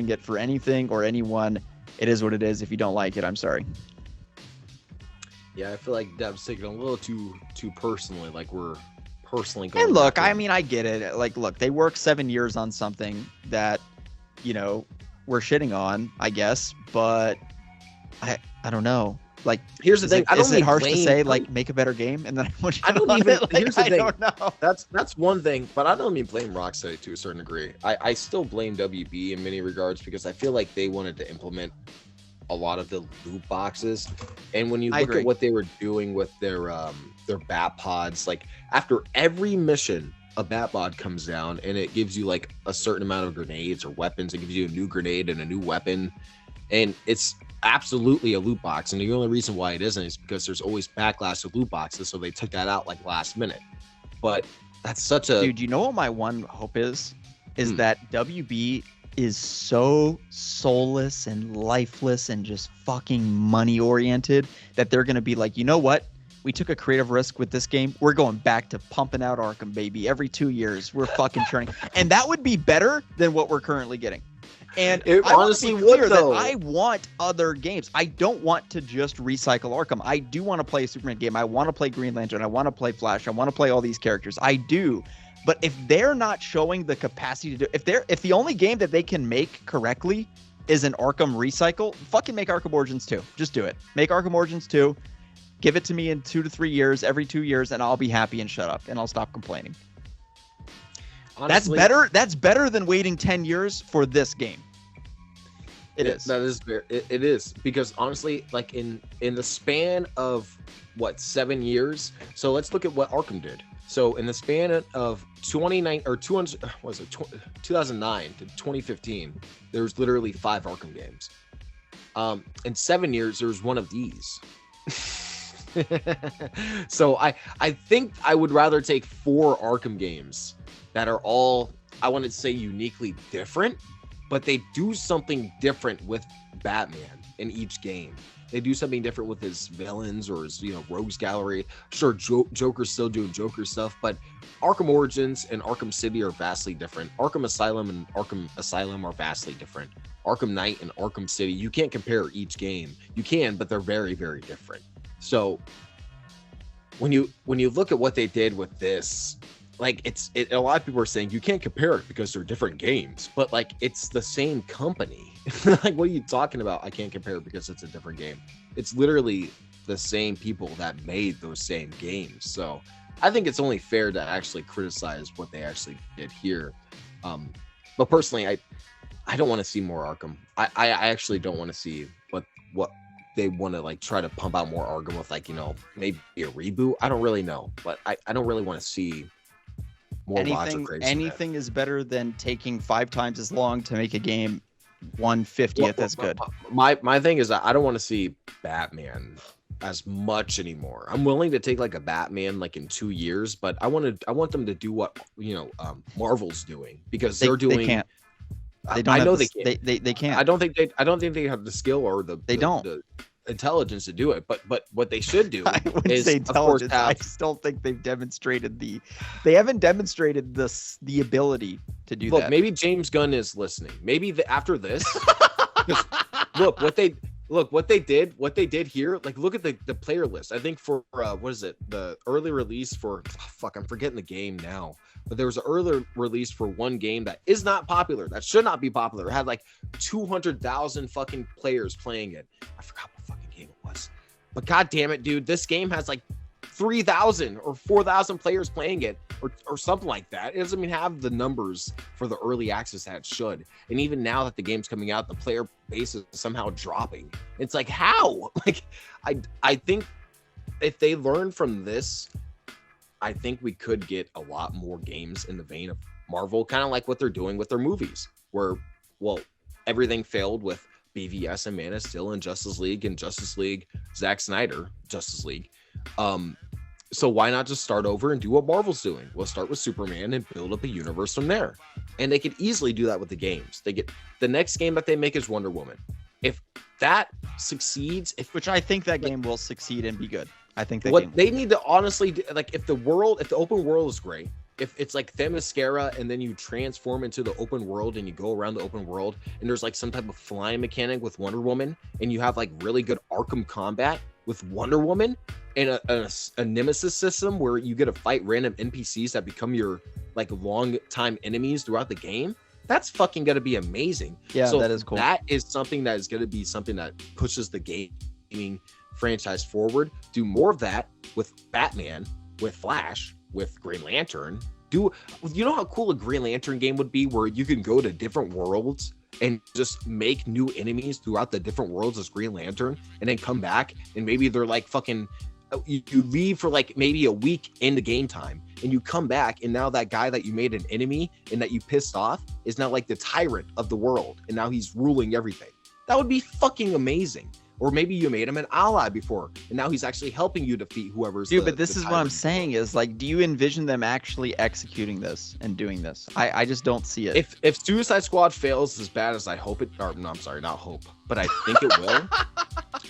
it for anything or anyone. It is what it is. If you don't like it, I'm sorry. Yeah, I feel like Dev's taking a little too personally, like we're personally going. And look, back I in. mean, I get it. Like, look, they worked 7 years on something that, you know, we're shitting on, I guess, but I don't know. Like, Here's the thing. I don't is it even harsh to blame- say like make a better game and then I want you I don't on even. it? Like, Here's the I thing. don't know. That's one thing, but I don't even blame Rocksteady to a certain degree. I still blame WB in many regards because I feel like they wanted to implement a lot of the loot boxes, and when you I look agree. at what they were doing with their bat pods, like after every mission, a bat pod comes down and it gives you like a certain amount of grenades or weapons. It gives you a new grenade and a new weapon, and it's absolutely a loot box. And the only reason why it isn't is because there's always backlash to loot boxes, so they took that out like last minute. But that's such a Dude, you know what my one hope is that WB is so soulless and lifeless and just fucking money oriented that they're going to be like, you know what? We took a creative risk with this game. We're going back to pumping out Arkham, baby. Every 2 years, we're fucking churning. And that would be better than what we're currently getting. And It I want honestly to be would, clear though. that I want other games. I don't want to just recycle Arkham. I do want to play a Superman game. I want to play Green Lantern. I want to play Flash. I want to play all these characters. I do. But if they're not showing the capacity to do, if the only game that they can make correctly is an Arkham recycle, fucking make Arkham Origins 2. Just do it. Make Arkham Origins 2. Give it to me in 2 to 3 years, every 2 years, and I'll be happy and shut up and I'll stop complaining. honestly, That's better. That's better than waiting 10 years for this game. It is. That is very. It is because honestly, like in the span of what 7 years. So let's look at what Arkham did. So in the span of 29 or 200, what was it 2009 to 2015, there's literally 5 Arkham games. In 7 years, there's one of these. So I think I would rather take 4 Arkham games that are all, I want to say, uniquely different, but they do something different with Batman in each game. They do something different with his villains or his, rogues gallery. Sure, Joker's still doing Joker stuff, but Arkham Origins and Arkham City are vastly different. Arkham Asylum and Arkham Asylum are vastly different. Arkham Knight and Arkham City, you can't compare each game. You can, but they're very, very different. So when you look at what they did with this, like a lot of people are saying you can't compare it because they're different games, but like it's the same company. Like, what are you talking about? I can't compare it because it's a different game. It's literally the same people that made those same games. So I think it's only fair to actually criticize what they actually did here. But personally, I don't want to see more Arkham. I actually don't want to see what they want to like try to pump out more Arkham with, like, maybe a reboot. I don't really know, but I don't really want to see more Roger Graves. Anything is better than taking 5 times as long to make a game 1/50th as good. My thing is that I don't want to see Batman as much anymore. I'm willing to take like a Batman like in 2 years, but I want them to do what Marvel's doing, because they're doing. They can't. They don't. I know they can't. They can't. I don't think they have the skill or the intelligence to do it. But what they should do I wouldn't is, say of course, intelligence. I still think they've demonstrated they haven't demonstrated the ability to do that. Maybe James Gunn is listening. Maybe after this, look what they did here. Like, look at the player list. I think for what is it? The early release for I'm forgetting the game now. But there was an early release for one game that is not popular. That should not be popular. It had like 200,000 fucking players playing it. I forgot what fucking game it was. But god damn it, dude, this game has like 3,000 or 4,000 players playing it, or something like that. It doesn't even have the numbers for the early access that it should. And even now that the game's coming out, the player base is somehow dropping. It's like, how? Like, I think if they learn from this, I think we could get a lot more games in the vein of Marvel, kind of like what they're doing with their movies, where, well, everything failed with BVS and Man of Steel and Justice League Zack Snyder Justice League. So why not just start over and do what Marvel's doing? We'll start with Superman and build up a universe from there. And they could easily do that with the games. They get the next game that they make is Wonder Woman. If that succeeds, which I think that game will succeed and be good. I think that what they need to honestly do, like, if the open world is great, if it's like Themyscira and then you transform into the open world and you go around the open world and there's like some type of flying mechanic with Wonder Woman and you have like really good Arkham combat, with Wonder Woman and a nemesis system where you get to fight random NPCs that become your like long time enemies throughout the game, that's fucking gonna be amazing. Yeah, so that is cool. That is something that is gonna be something that pushes the gaming franchise forward. Do more of that with Batman, with Flash, with Green Lantern. You know how cool a Green Lantern game would be, where you can go to different worlds and just make new enemies throughout the different worlds as Green Lantern, and then come back and maybe they're like fucking you leave for like maybe a week in the game time, and you come back, and now that guy that you made an enemy and that you pissed off is now like the tyrant of the world, and now he's ruling everything. That would be fucking amazing. Or maybe you made him an ally before, and now he's actually helping you defeat whoever's. Dude, but this is what I'm saying is like, do you envision them actually executing this and doing this? I just don't see it. If Suicide Squad fails as bad as I hope it, or no, I'm sorry, not hope, but I think it will.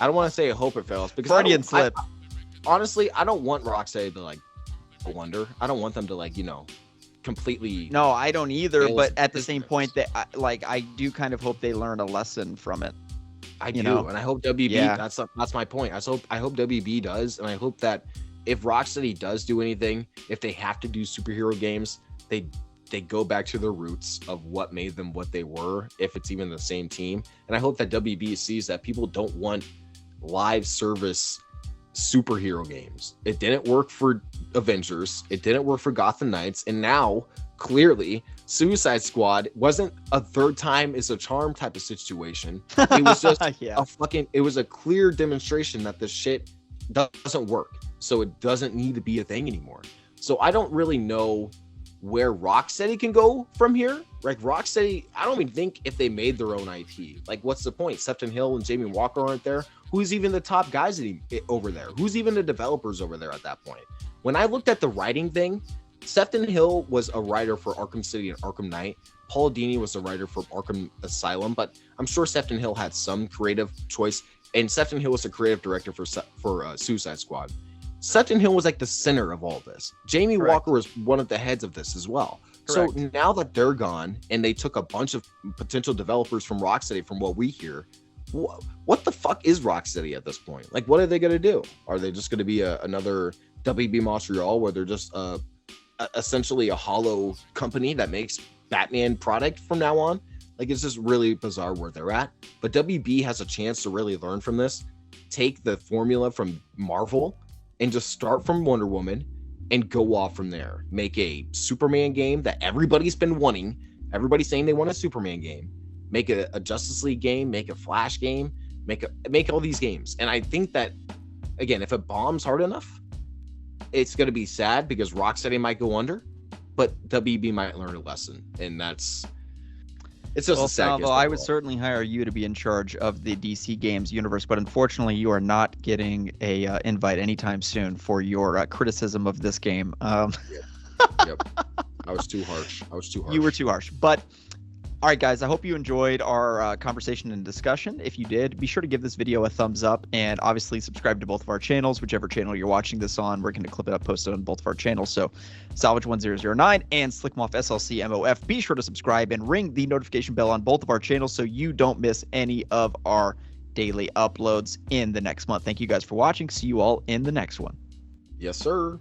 I don't want to say I hope it fails because Freudian slip. Honestly, I don't want Rocksteady to like wonder. I don't want them to like, completely. No, I don't either. But at the same point, that I do kind of hope they learn a lesson from it. I do, and I hope WB. Yeah. That's my point. I hope WB does, and I hope that if Rocksteady does do anything, if they have to do superhero games, they go back to their roots of what made them what they were, if it's even the same team. And I hope that WB sees that people don't want live service superhero games. It didn't work for Avengers. It didn't work for Gotham Knights, and now clearly Suicide Squad wasn't a third time is a charm type of situation. It was just it was a clear demonstration that this shit doesn't work. So it doesn't need to be a thing anymore. So I don't really know where Rocksteady can go from here. Like Rocksteady, I don't even think if they made their own IP, like what's the point? Sefton Hill and Jamie Walker aren't there. Who's even the top guys over there? Who's even the developers over there at that point? When I looked at the writing thing, Sefton Hill was a writer for Arkham City and Arkham Knight. Paul Dini was a writer for Arkham Asylum, but I'm sure Sefton Hill had some creative choice, and Sefton Hill was a creative director for Suicide Squad. Sefton Hill was like the center of all this. Jamie Walker was one of the heads of this as well. Correct. So now that they're gone, and they took a bunch of potential developers from Rocksteady, from what we hear, what the fuck is Rocksteady at this point? Like, what are they going to do? Are they just going to be another WB Montreal, where they're just essentially a hollow company that makes Batman product from now on? Like, it's just really bizarre where they're at. But WB has a chance to really learn from this, take the formula from Marvel, and just start from Wonder Woman and go off from there. Make a Superman game that everybody's been wanting. Everybody's saying they want a Superman game. Make a Justice League game. Make a Flash game. Make all these games. And I think that, again, if it bombs hard enough, it's going to be sad because Rocksteady might go under, but WB might learn a lesson. And it's just a sad. Salvo, I would certainly hire you to be in charge of the DC Games universe, but unfortunately, you are not getting a invite anytime soon for your criticism of this game. Yep. I was too harsh. You were too harsh. But all right, guys, I hope you enjoyed our conversation and discussion. If you did, be sure to give this video a thumbs up, and obviously subscribe to both of our channels, whichever channel you're watching this on. We're going to clip it up, post it on both of our channels. So Salvage1009 and Slickmoff SLCMOF. Be sure to subscribe and ring the notification bell on both of our channels so you don't miss any of our daily uploads in the next month. Thank you guys for watching. See you all in the next one. Yes, sir.